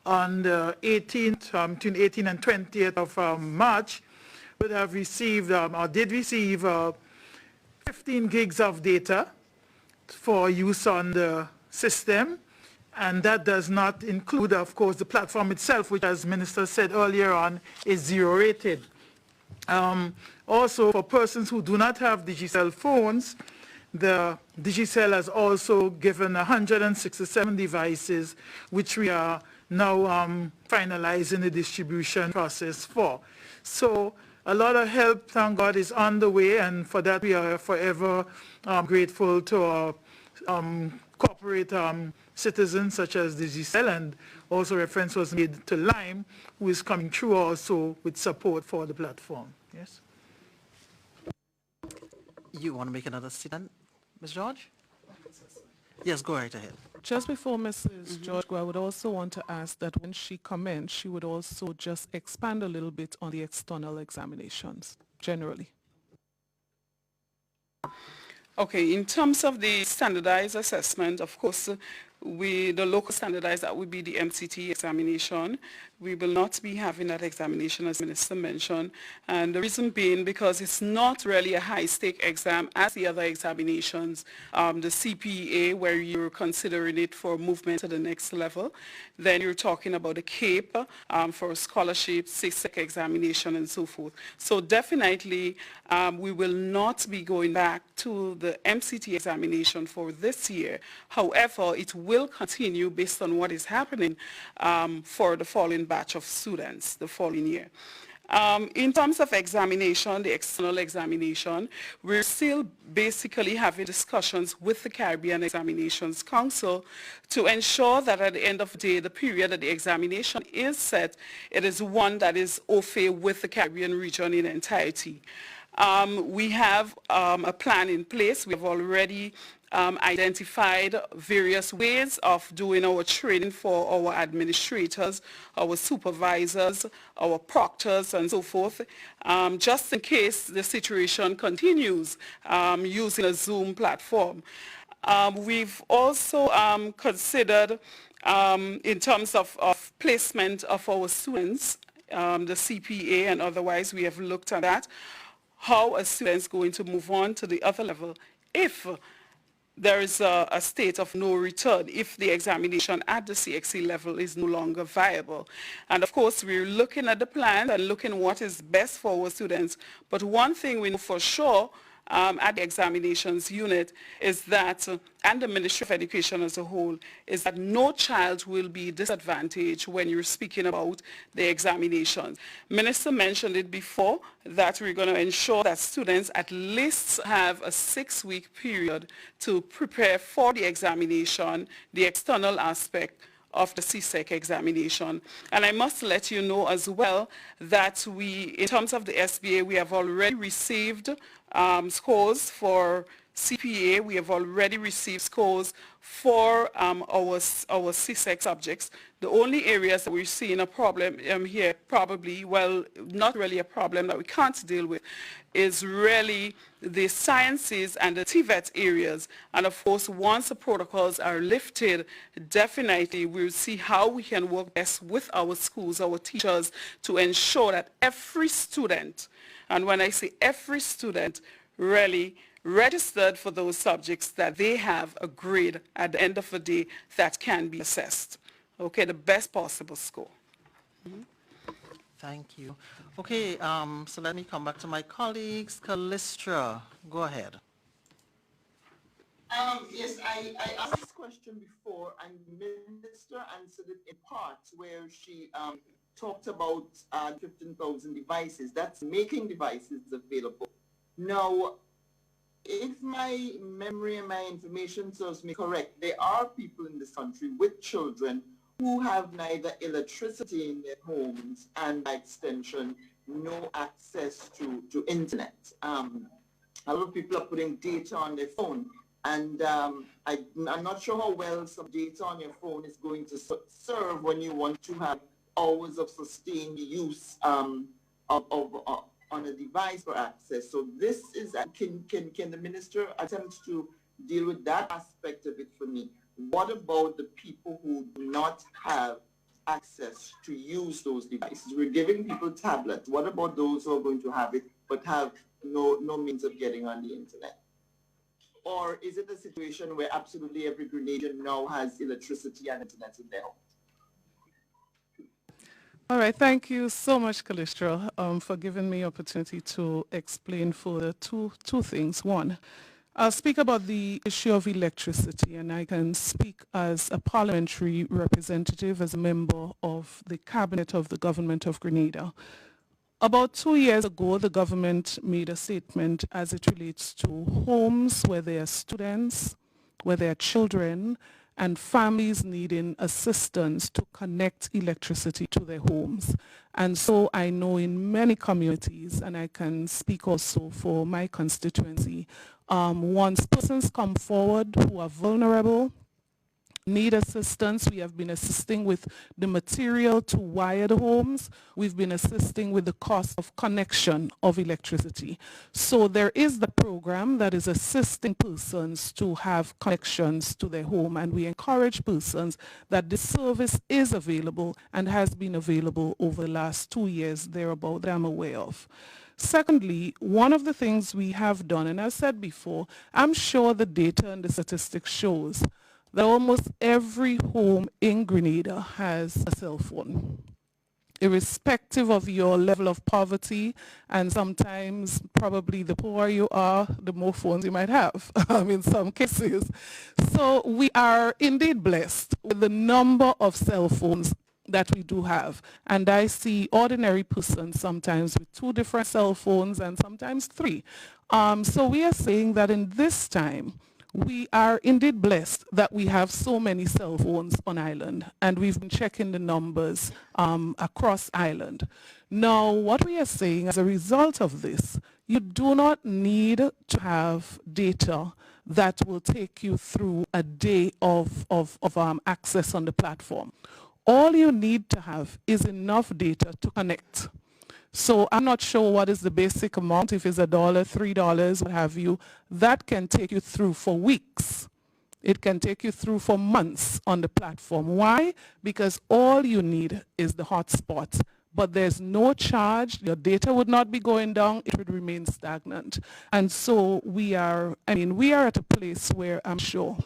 the 18th, between 18 and 20th of March would have received or did receive 15 gigs of data for use on the system. And that does not include, of course, the platform itself, which, as Minister said earlier on, is zero rated. Also, for persons who do not have Digicel phones, the Digicel has also given 167 devices, which we are now finalizing the distribution process for. So a lot of help, thank God, is on the way, and for that we are forever grateful to our corporate citizens such as Digicel, and also reference was made to Lime, who is coming through also with support for the platform. Yes. You want to make another statement, Ms. George? Yes, go right ahead. Just before Mrs. George, I would also want to ask that when she comments, she would also just expand a little bit on the external examinations, generally. Okay, in terms of the standardized assessment, of course, the local standardized, that would be the MCT examination. We will not be having that examination, as Minister mentioned, and the reason being because it's not really a high-stake exam as the other examinations, the CPEA, where you're considering it for movement to the next level. Then you're talking about the CAPE for scholarship, CSEC examination, and so forth. So definitely, we will not be going back to the MCT examination for this year. However, it will continue based on what is happening for the following batch of students the following year. In terms of examination, the external examination, we're still basically having discussions with the Caribbean Examinations Council to ensure that at the end of the day, the period that the examination is set, it is one that is au fait with the Caribbean region in entirety. We have a plan in place. We have already identified various ways of doing our training for our administrators, our supervisors, our proctors, and so forth, just in case the situation continues using a Zoom platform. We've also considered, in terms of placement of our students, the CPA and otherwise, we have looked at that, how a student is going to move on to the other level if there is a state of no return, if the examination at the CXC level is no longer viable. And of course, we're looking at the plan and looking what is best for our students. But one thing we know for sure at the examinations unit is that, and the Ministry of Education as a whole, is that no child will be disadvantaged when you're speaking about the examinations. Minister mentioned it before, that we're going to ensure that students at least have a 6-week period to prepare for the examination, the external aspect of the CSEC examination. And I must let you know as well that we, in terms of the SBA, we have already received scores for CPA. We have already received scores for our CSEC subjects. The only areas that we're seeing a problem here, probably, well, not really a problem that we can't deal with, is really the sciences and the TVET areas. And of course, once the protocols are lifted, definitely we'll see how we can work best with our schools, our teachers, to ensure that every student, and when I say every student, really registered for those subjects, that they have a grade at the end of the day that can be assessed. Okay, the best possible score. Thank you. Okay, so let me come back to my colleagues. Callistra, go ahead. Yes, I asked this question before, and the Minister answered it in parts where she talked about 15,000 devices. That's making devices available. Now, if my memory and my information serves me correct, there are people in this country with children who have neither electricity in their homes and, by extension, no access to internet. A lot of people are putting data on their phone. And I'm not sure how well some data on your phone is going to serve when you want to have hours of sustained use on a device for access. So this is, can the minister attempt to deal with that aspect of it for me? What about the people who do not have access to use those devices? We're giving people tablets. What about those who are going to have it but have no means of getting on the internet? Or is it a situation where absolutely every Grenadian now has electricity and internet in their home? All right, thank you so much, Callistra, for giving me opportunity to explain further two things. One, I'll speak about the issue of electricity, and I can speak as a parliamentary representative, as a member of the cabinet of the government of Grenada. About 2 years ago, the government made a statement as it relates to homes where there are students, where there are children, and families needing assistance to connect electricity to their homes. And so I know in many communities, and I can speak also for my constituency, once persons come forward who are vulnerable, need assistance, we have been assisting with the material to wire the homes. We've been assisting with the cost of connection of electricity. So there is the program that is assisting persons to have connections to their home, and we encourage persons that this service is available and has been available over the last 2 years thereabout that I'm aware of. Secondly, one of the things we have done, and I've said before, I'm sure the data and the statistics shows that almost every home in Grenada has a cell phone, irrespective of your level of poverty, and sometimes probably the poorer you are, the more phones you might have in some cases. So we are indeed blessed with the number of cell phones that we do have. And I see ordinary persons sometimes with 2 different cell phones and sometimes 3. So we are saying that in this time, we are indeed blessed that we have so many cell phones on island, and we've been checking the numbers across island. Now, what we are saying as a result of this, you do not need to have data that will take you through a day of access on the platform. All you need to have is enough data to connect. So I'm not sure what is the basic amount, if it's $1, $3, what have you. That can take you through for weeks. It can take you through for months on the platform. Why? Because all you need is the hotspot. But there's no charge. Your data would not be going down. It would remain stagnant. And so we are at a place where I'm sure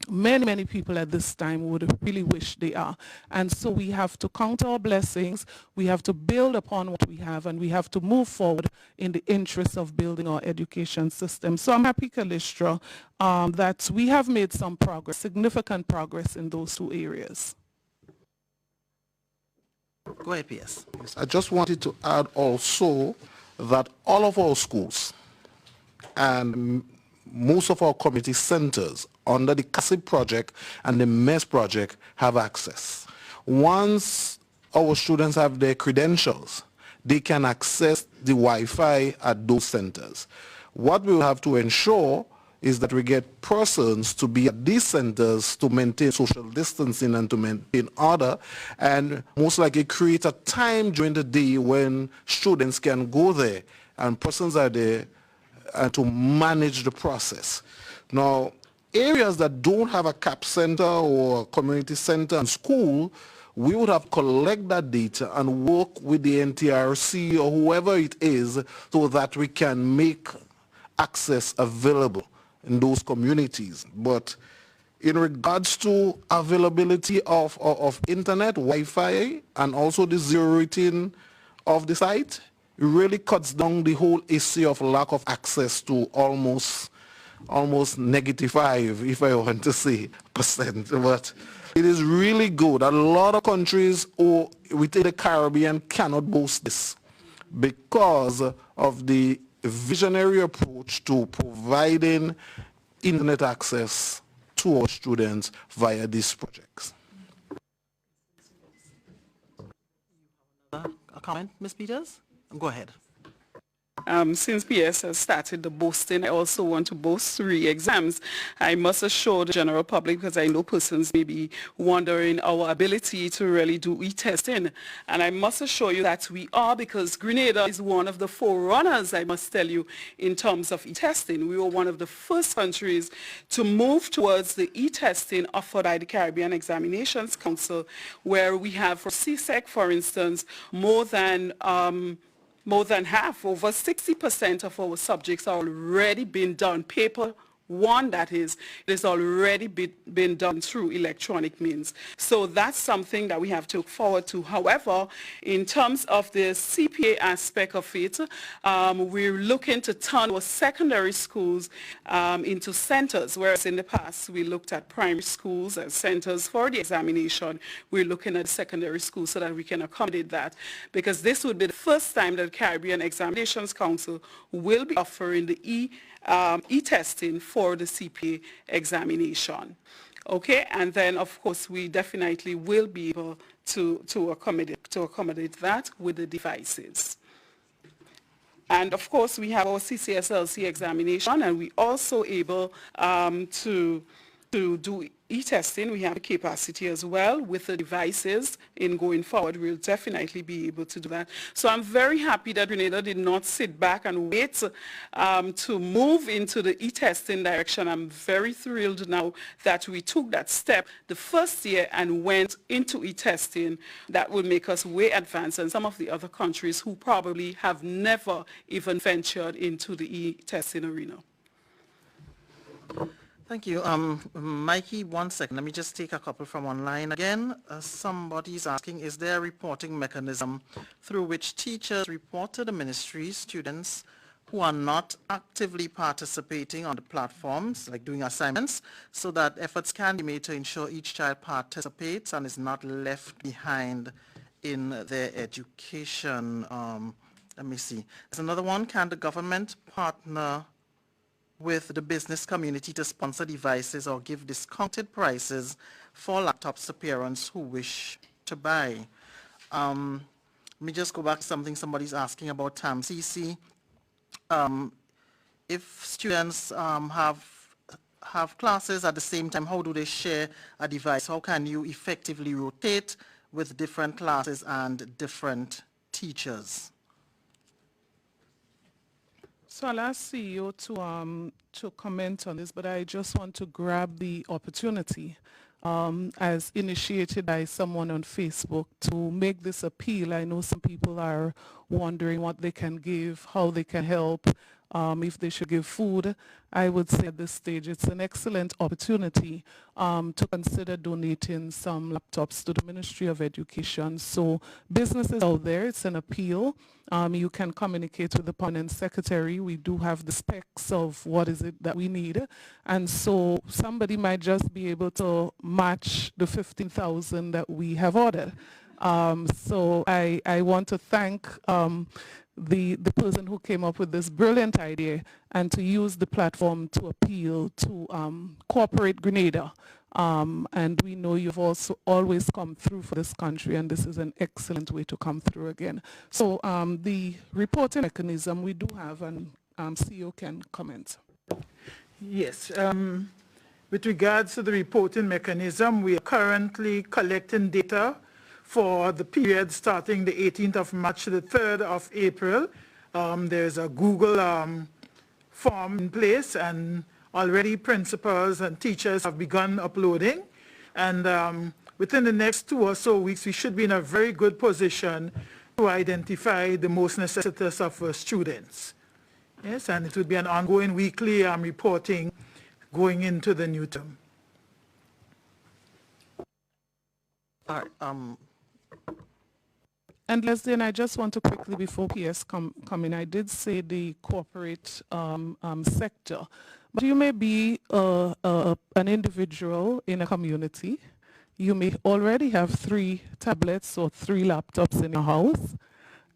many people at this time would really wish they are. And so we have to count our blessings, we have to build upon what we have, and we have to move forward in the interest of building our education system. So I'm happy, Callistra, that we have made some progress, significant progress in those 2 areas. Go ahead, PS. I just wanted to add also that all of our schools and most of our community centers under the CASIP project and the MES project have access. Once our students have their credentials, they can access the Wi-Fi at those centers. What we will have to ensure is that we get persons to be at these centers to maintain social distancing and to maintain order, and most likely create a time during the day when students can go there and persons are there to manage the process. Now, areas that don't have a CAP center or community center and school, we would have collect that data and work with the NTRC or whoever it is so that we can make access available in those communities. But in regards to availability of internet, Wi-Fi, and also the zero rating of the site, it really cuts down the whole issue of lack of access to almost -5, if I want to say, %. But it is really good. A lot of countries within the Caribbean cannot boast this because of the visionary approach to providing internet access to our students via these projects. A comment, Ms. Peters? Go ahead. Since PS has started the boasting, I also want to boast 3 exams. I must assure the general public, because I know persons may be wondering our ability to really do e-testing. And I must assure you that we are, because Grenada is one of the forerunners, I must tell you, in terms of e-testing. We were one of the first countries to move towards the e-testing offered by the Caribbean Examinations Council, where we have for CSEC, for instance, more than half, over 60% of our subjects are already been done, paper 1 that is, it has already been done through electronic means. So that's something that we have to look forward to. However, in terms of the CPA aspect of it, we're looking to turn our secondary schools into centers, whereas in the past we looked at primary schools as centers for the examination. We're looking at secondary schools so that we can accommodate that, because this would be the first time that the Caribbean Examinations Council will be offering the e-testing for the CPA examination. Okay, and then of course we definitely will be able to accommodate that with the devices. And of course we have our CCSLC examination, and we also able to do e-testing. We have the capacity as well with the devices. In going forward, we'll definitely be able to do that. So I'm very happy that Grenada did not sit back and wait to move into the e-testing direction. I'm very thrilled now that we took that step the first year and went into e-testing. That will make us way advanced than some of the other countries who probably have never even ventured into the e-testing arena. Thank you. Mikey, 1 second. Let me just take a couple from online. Again, somebody's asking, is there a reporting mechanism through which teachers report to the ministry students who are not actively participating on the platforms, like doing assignments, so that efforts can be made to ensure each child participates and is not left behind in their education? Let me see. There's another one. Can the government partner with the business community to sponsor devices or give discounted prices for laptops to parents who wish to buy? Let me just go back to something somebody's asking about TAMCC. If students have classes at the same time, how do they share a device? How can you effectively rotate with different classes and different teachers? So I'll ask CEO to comment on this, but I just want to grab the opportunity as initiated by someone on Facebook to make this appeal. I know some people are wondering what they can give, how they can help, if they should give food. I would say at this stage it's an excellent opportunity to consider donating some laptops to the Ministry of Education. So businesses out there, it's an appeal. You can communicate with the permanent secretary. We do have the specs of what is it that we need. And so somebody might just be able to match the 15,000 that we have ordered. So I want to thank the person who came up with this brilliant idea and to use the platform to appeal to corporate Grenada. And we know you've also always come through for this country, and this is an excellent way to come through again. So the reporting mechanism we do have, and CEO can comment. Yes. With regards to the reporting mechanism, we are currently collecting data for the period starting the 18th of March to the 3rd of April. There's a Google form in place, and already principals and teachers have begun uploading. And within the next 2 or so weeks, we should be in a very good position to identify the most necessitous of our students. Yes, and it would be an ongoing weekly reporting going into the new term. All right. And Leslie, and I just want to quickly, before PS come in, I did say the corporate sector, but you may be an individual in a community. You may already have 3 tablets or 3 laptops in your house,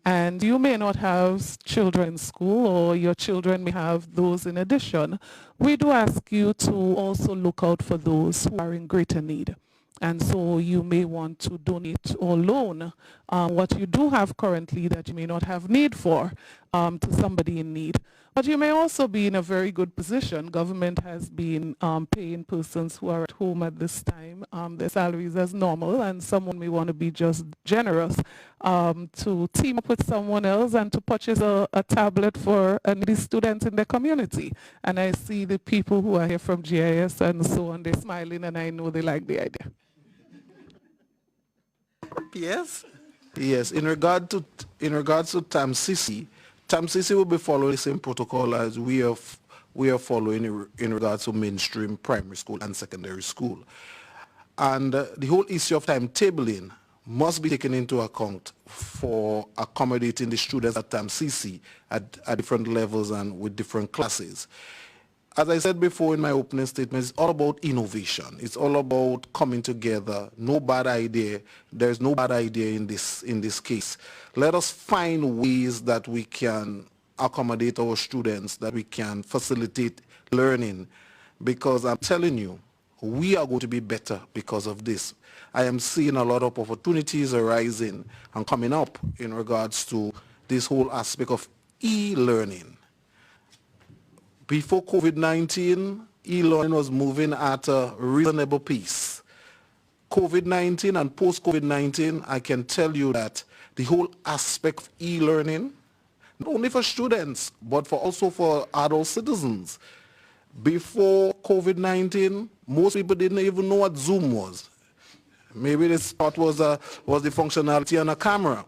and you may not have children in school, or your children may have those in addition. We do ask you to also look out for those who are in greater need. And so you may want to donate or loan what you do have currently that you may not have need for. to somebody in need. But you may also be in a very good position. Government has been paying persons who are at home at this time their salaries as normal, and someone may want to be just generous to team up with someone else and to purchase a tablet for a needy student in their community. And I see the people who are here from GIS and so on, they're smiling, and I know they like the idea. Yes? Yes, in regards to TAMCC, TAMCC will be following the same protocol as we are following in regards to mainstream primary school and secondary school. And the whole issue of timetabling must be taken into account for accommodating the students at TAMCC at different levels and with different classes. As I said before in my opening statement, it's all about innovation. It's all about coming together. No bad idea. There's no bad idea in this case. Let us find ways that we can accommodate our students, that we can facilitate learning, because I'm telling you, we are going to be better because of this. I am seeing a lot of opportunities arising and coming up in regards to this whole aspect of e-learning. Before COVID-19, e-learning was moving at a reasonable pace. COVID-19 and post-COVID-19, I can tell you that the whole aspect of e-learning, not only for students, but also for adult citizens. Before COVID-19, most people didn't even know what Zoom was. Maybe they thought was the functionality on a camera.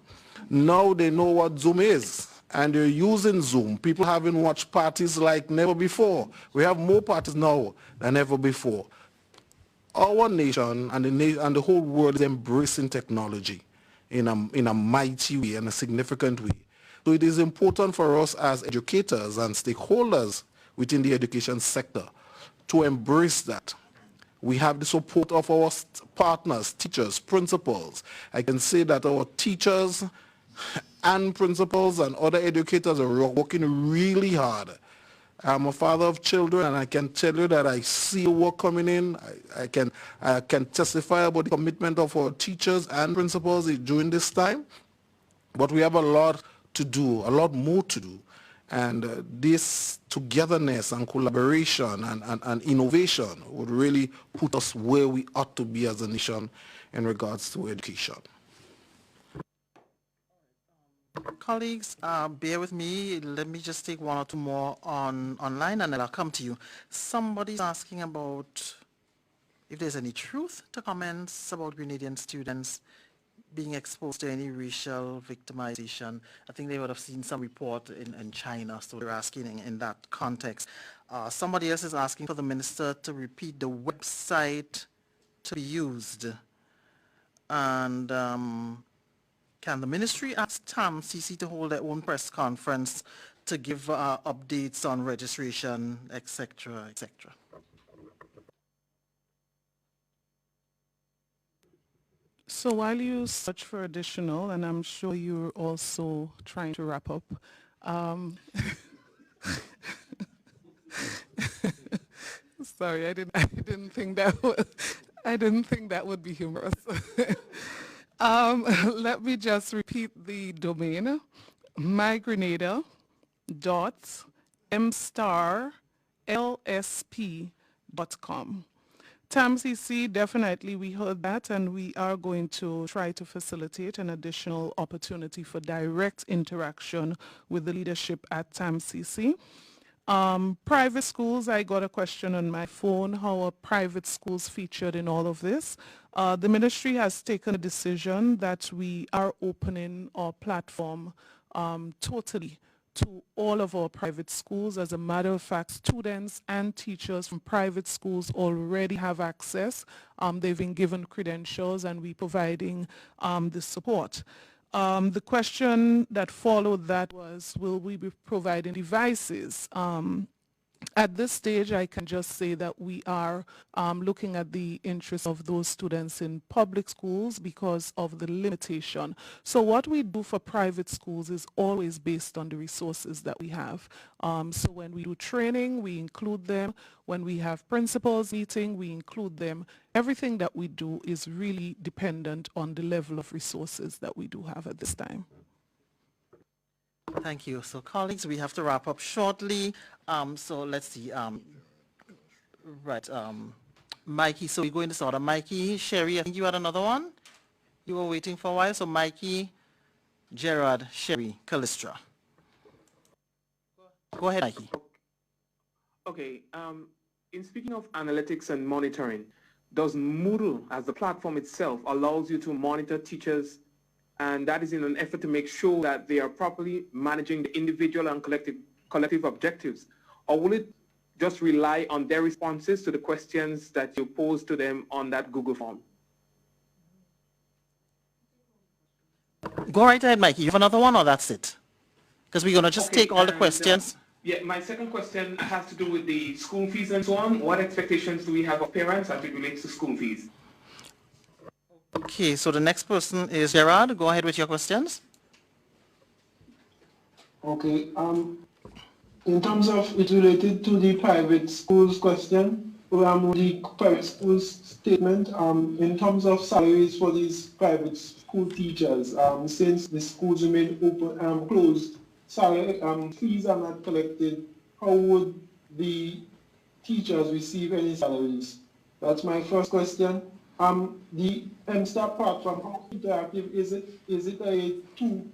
Now they know what Zoom is, and they're using Zoom. People having watch parties like never before. We have more parties now than ever before. Our nation and the whole world is embracing technology in a mighty way, in a significant way. So it is important for us as educators and stakeholders within the education sector to embrace that. We have the support of our partners, teachers, principals. I can say that our teachers and principals and other educators are working really hard. I'm a father of children, and I can tell you that I see work coming in. I can testify about the commitment of our teachers and principals during this time. But we have a lot to do, a lot more to do. And this togetherness and collaboration and innovation would really put us where we ought to be as a nation in regards to education. Colleagues, bear with me. Let me just take one or two more online, and then I'll come to you. Somebody's asking about if there's any truth to comments about Grenadian students being exposed to any racial victimization. I think they would have seen some report in China, so they're asking in that context. Somebody else is asking for the minister to repeat the website to be used. And can the ministry ask TAMCC to hold their own press conference to give updates on registration, etc., etc.? So while you search for additional, and I'm sure you're also trying to wrap up, sorry, I didn't think that would be humorous. Let me just repeat the domain: mygrenada.m*lsp.com. TAMCC, definitely, we heard that, and we are going to try to facilitate an additional opportunity for direct interaction with the leadership at TAMCC. Private schools, I got a question on my phone, how are private schools featured in all of this? The ministry has taken a decision that we are opening our platform totally to all of our private schools. As a matter of fact, students and teachers from private schools already have access. They've been given credentials, and we're providing the support. The question that followed that was, will we be providing devices? At this stage, I can just say that we are looking at the interests of those students in public schools because of the limitation. So what we do for private schools is always based on the resources that we have. So when we do training, we include them. When we have principals meeting, we include them. Everything that we do is really dependent on the level of resources that we do have at this time. Thank you. So colleagues, we have to wrap up shortly. So let's see. Right. Mikey, so we go in this order. Mikey, Sherry, I think you had another one? You were waiting for a while. So Mikey, Gerard, Sherry, Callistra. Go ahead, Mikey. Okay. In speaking of analytics and monitoring, does Moodle as the platform itself allows you to monitor teachers, and that is in an effort to make sure that they are properly managing the individual and collective objectives? Or will it just rely on their responses to the questions that you pose to them on that Google form? Go right ahead, Mikey. You have another one or that's it? Because we're going to just take all the questions. Yeah, my second question has to do with the school fees and so on. What expectations do we have of parents as it relates to school fees? Okay, so the next person is Gerard. Go ahead with your questions. Okay. In terms of it related to the private schools question, the private schools statement, in terms of salaries for these private school teachers, since the schools remain open closed, salary fees are not collected, how would the teachers receive any salaries? That's my first question. The MSTAR platform, how interactive is it? Is it a two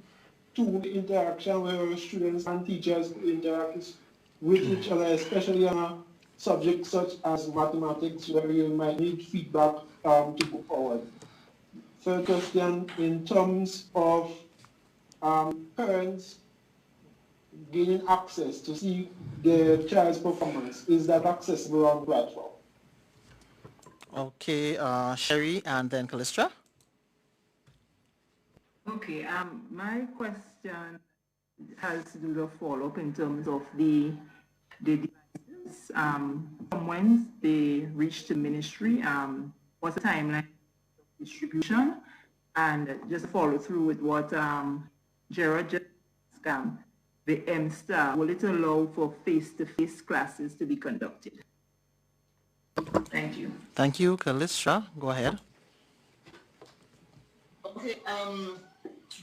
interaction where students and teachers interact with each other, especially on a subject such as mathematics, where you might need feedback to go forward? Third question, in terms of parents gaining access to see their child's performance, is that accessible on the platform? Okay, Sherry and then Callistra. Okay, my question has to do with a follow-up in terms of the devices. From when they reached the ministry, what's the timeline of distribution? And just follow through with what Gerard just asked, the MSTAR, will it allow for face-to-face classes to be conducted? Thank you. Thank you, Callistra. Go ahead. Okay,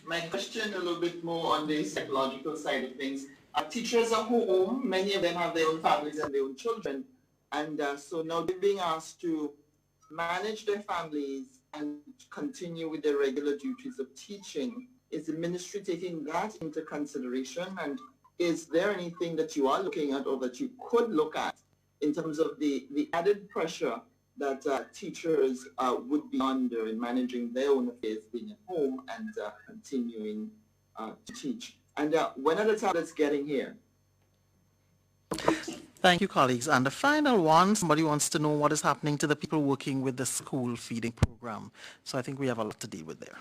my question a little bit more on the psychological side of things. Teachers are home, many of them have their own families and their own children, and so now they're being asked to manage their families and continue with their regular duties of teaching. Is the ministry taking that into consideration, and is there anything that you are looking at or that you could look at in terms of the added pressure that teachers would be under in managing their own affairs, being at home and continuing to teach? And when are the tablets getting here? Thank you, colleagues. And the final one, somebody wants to know what is happening to the people working with the school feeding program. So I think we have a lot to deal with there.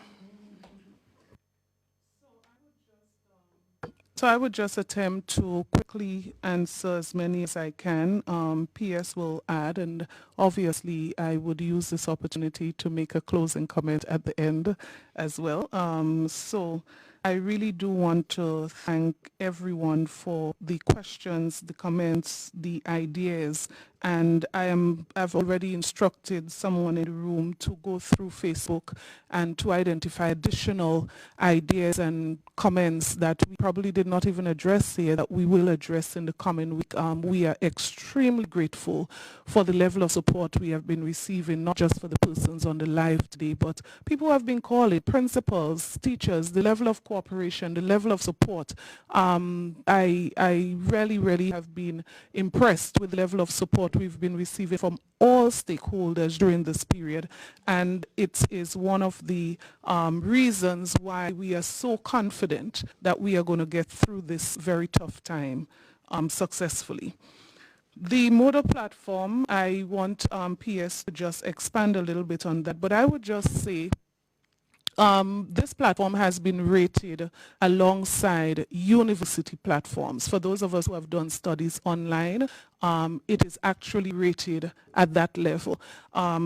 So I would just attempt to quickly answer as many as I can. PS will add, and obviously I would use this opportunity to make a closing comment at the end as well. So I really do want to thank everyone for the questions, the comments, the ideas, and I've already instructed someone in the room to go through Facebook and to identify additional ideas and comments that we probably did not even address here that we will address in the coming week. We are extremely grateful for the level of support we have been receiving, not just for the persons on the live today, but people who have been calling, principals, teachers, the level of cooperation, the level of support. I really have been impressed with the level of support we've been receiving from all stakeholders during this period, and it is one of the reasons why we are so confident that we are going to get through this very tough time successfully. The Moodle platform, I want PS to just expand a little bit on that, but I would just say this platform has been rated alongside university platforms. For those of us who have done studies online, it is actually rated at that level.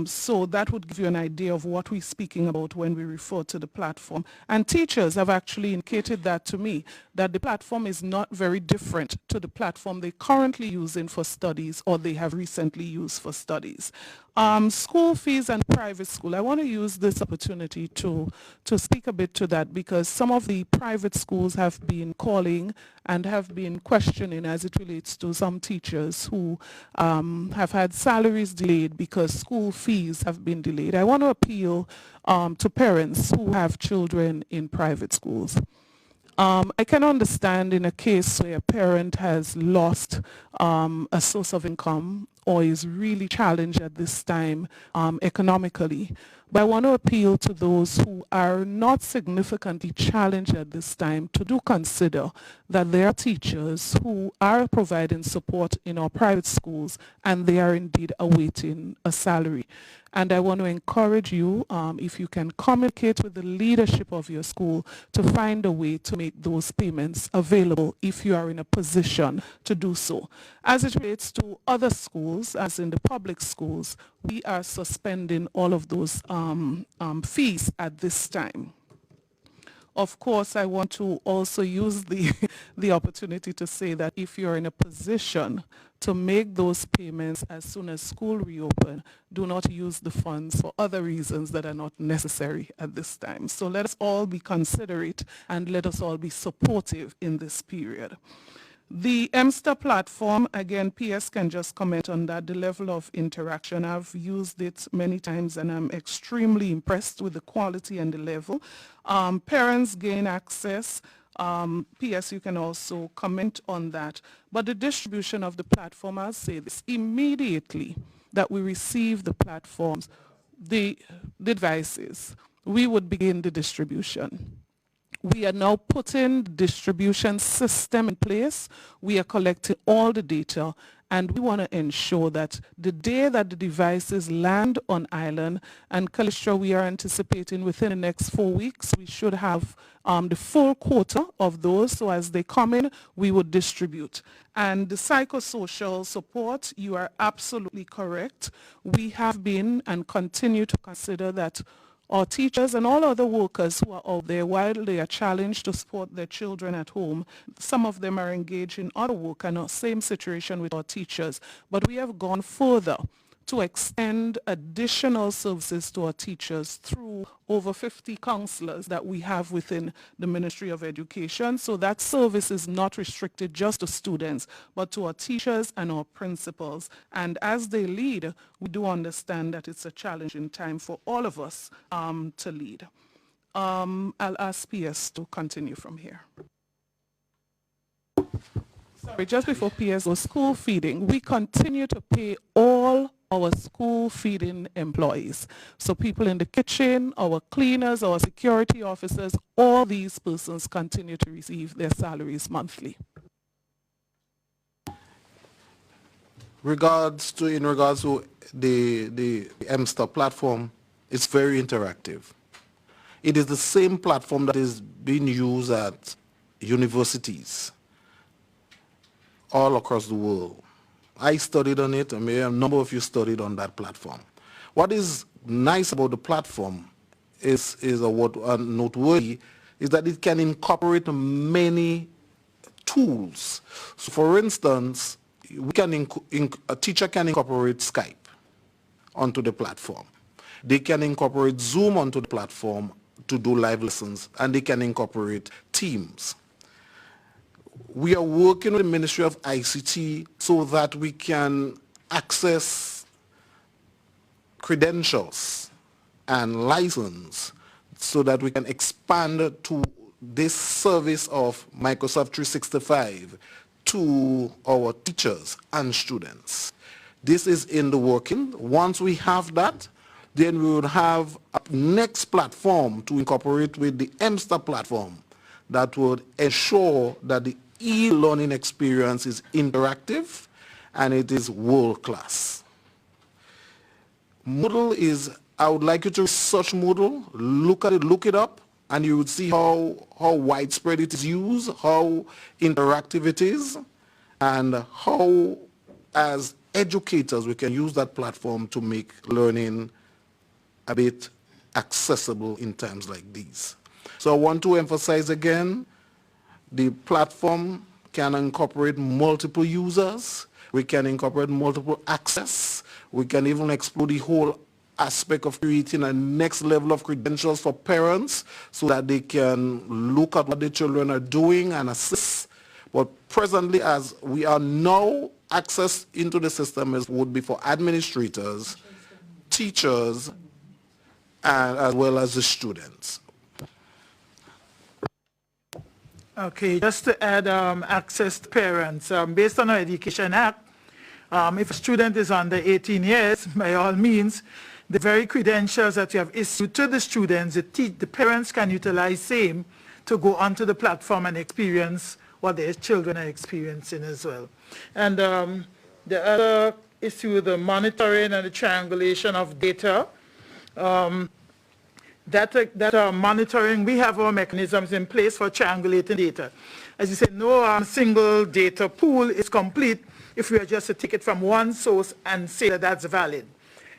So that would give you an idea of what we're speaking about when we refer to the platform. And teachers have actually indicated that to me, that the platform is not very different to the platform they're currently using for studies or they have recently used for studies. School fees and private school, I want to use this opportunity to speak a bit to that, because some of the private schools have been calling and have been questioning as it relates to some teachers who have had salaries delayed because school fees have been delayed. I want to appeal to parents who have children in private schools. I can understand in a case where a parent has lost a source of income or is really challenged at this time economically. But I want to appeal to those who are not significantly challenged at this time to do consider that there are teachers who are providing support in our private schools and they are indeed awaiting a salary. And I want to encourage you, if you can communicate with the leadership of your school, to find a way to make those payments available if you are in a position to do so. As it relates to other schools, as in the public schools, we are suspending all of those fees at this time. Of course, I want to also use the opportunity to say that if you're in a position to make those payments as soon as school reopen, do not use the funds for other reasons that are not necessary at this time. So let us all be considerate and let us all be supportive in this period. The MSTA platform, again, PS can just comment on that, the level of interaction. I've used it many times and I'm extremely impressed with the quality and the level. Parents gain access. PS, you can also comment on that. But the distribution of the platform, I'll say this, immediately that we receive the platforms, the devices, we would begin the distribution. We are now putting the distribution system in place. We are collecting all the data, and we want to ensure that the day that the devices land on island, and Kalisha, we are anticipating within the next 4 weeks, we should have the full quota of those. So as they come in, we would distribute. And the psychosocial support, you are absolutely correct. We have been and continue to consider that our teachers and all other workers who are out there, while they are challenged to support their children at home, some of them are engaged in other work and same situation with our teachers. But we have gone further to extend additional services to our teachers through over 50 counselors that we have within the Ministry of Education. So that service is not restricted just to students, but to our teachers and our principals. And as they lead, we do understand that it's a challenging time for all of us to lead. I'll ask PS to continue from here. Sorry, just before PS goes, school feeding. We continue to pay all our school feeding employees. So people in the kitchen, our cleaners, our security officers, all these persons continue to receive their salaries monthly. In regards to the MSTA platform, it's very interactive. It is the same platform that is being used at universities all across the world. I studied on it, and a number of you studied on that platform. What is nice about the platform is what noteworthy is that it can incorporate many tools. So for instance, we can a teacher can incorporate Skype onto the platform. They can incorporate Zoom onto the platform to do live lessons, and they can incorporate Teams. We are working with the Ministry of ICT so that we can access credentials and license so that we can expand to this service of Microsoft 365 to our teachers and students. This is in the working. Once we have that, then we would have a next platform to incorporate with the MSTA platform that would ensure that the e-learning experience is interactive and it is world-class. Moodle is, I would like you to research Moodle, look at it, look it up, and you would see how widespread it is used, how interactive it is, and how as educators, we can use that platform to make learning a bit accessible in times like these. So I want to emphasize again, the platform can incorporate multiple users, we can incorporate multiple access, we can even explore the whole aspect of creating a next level of credentials for parents so that they can look at what the children are doing and assist. But presently, as we are now, access into the system would be for administrators, teachers, and as well as the students. Okay, just to add access to parents, based on our Education Act, if a student is under 18 years, by all means, the very credentials that you have issued to the students, the parents can utilize same to go onto the platform and experience what their children are experiencing as well. And the other issue, the monitoring and the triangulation of data, monitoring, we have our mechanisms in place for triangulating data. As you said, no single data pool is complete if we are just to take it from one source and say that that's valid.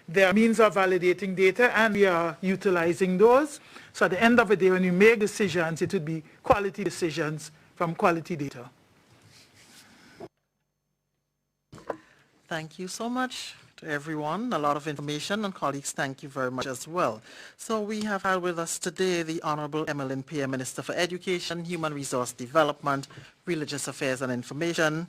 There are means of validating data, and we are utilizing those. So at the end of the day, when you make decisions, it would be quality decisions from quality data. Thank you so much to everyone. A lot of information, and colleagues, thank you very much as well. So we have had with us today the Honorable Emmeline Pierre, Minister for Education, Human Resource Development, Religious Affairs and Information,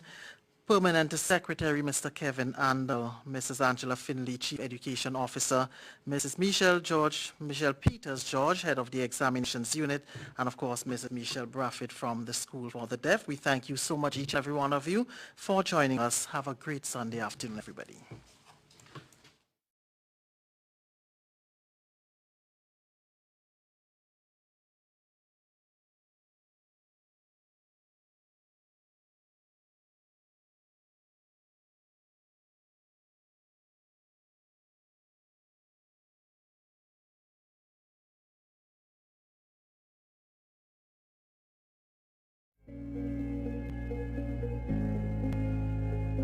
Permanent Secretary, Mr. Kevin Andall, Mrs. Angela Finlay, Chief Education Officer, Mrs. Michelle Peters George, Head of the Examinations Unit, and of course, Mrs. Michelle Braffett from the School for the Deaf. We thank you so much, each and every one of you, for joining us. Have a great Sunday afternoon, everybody.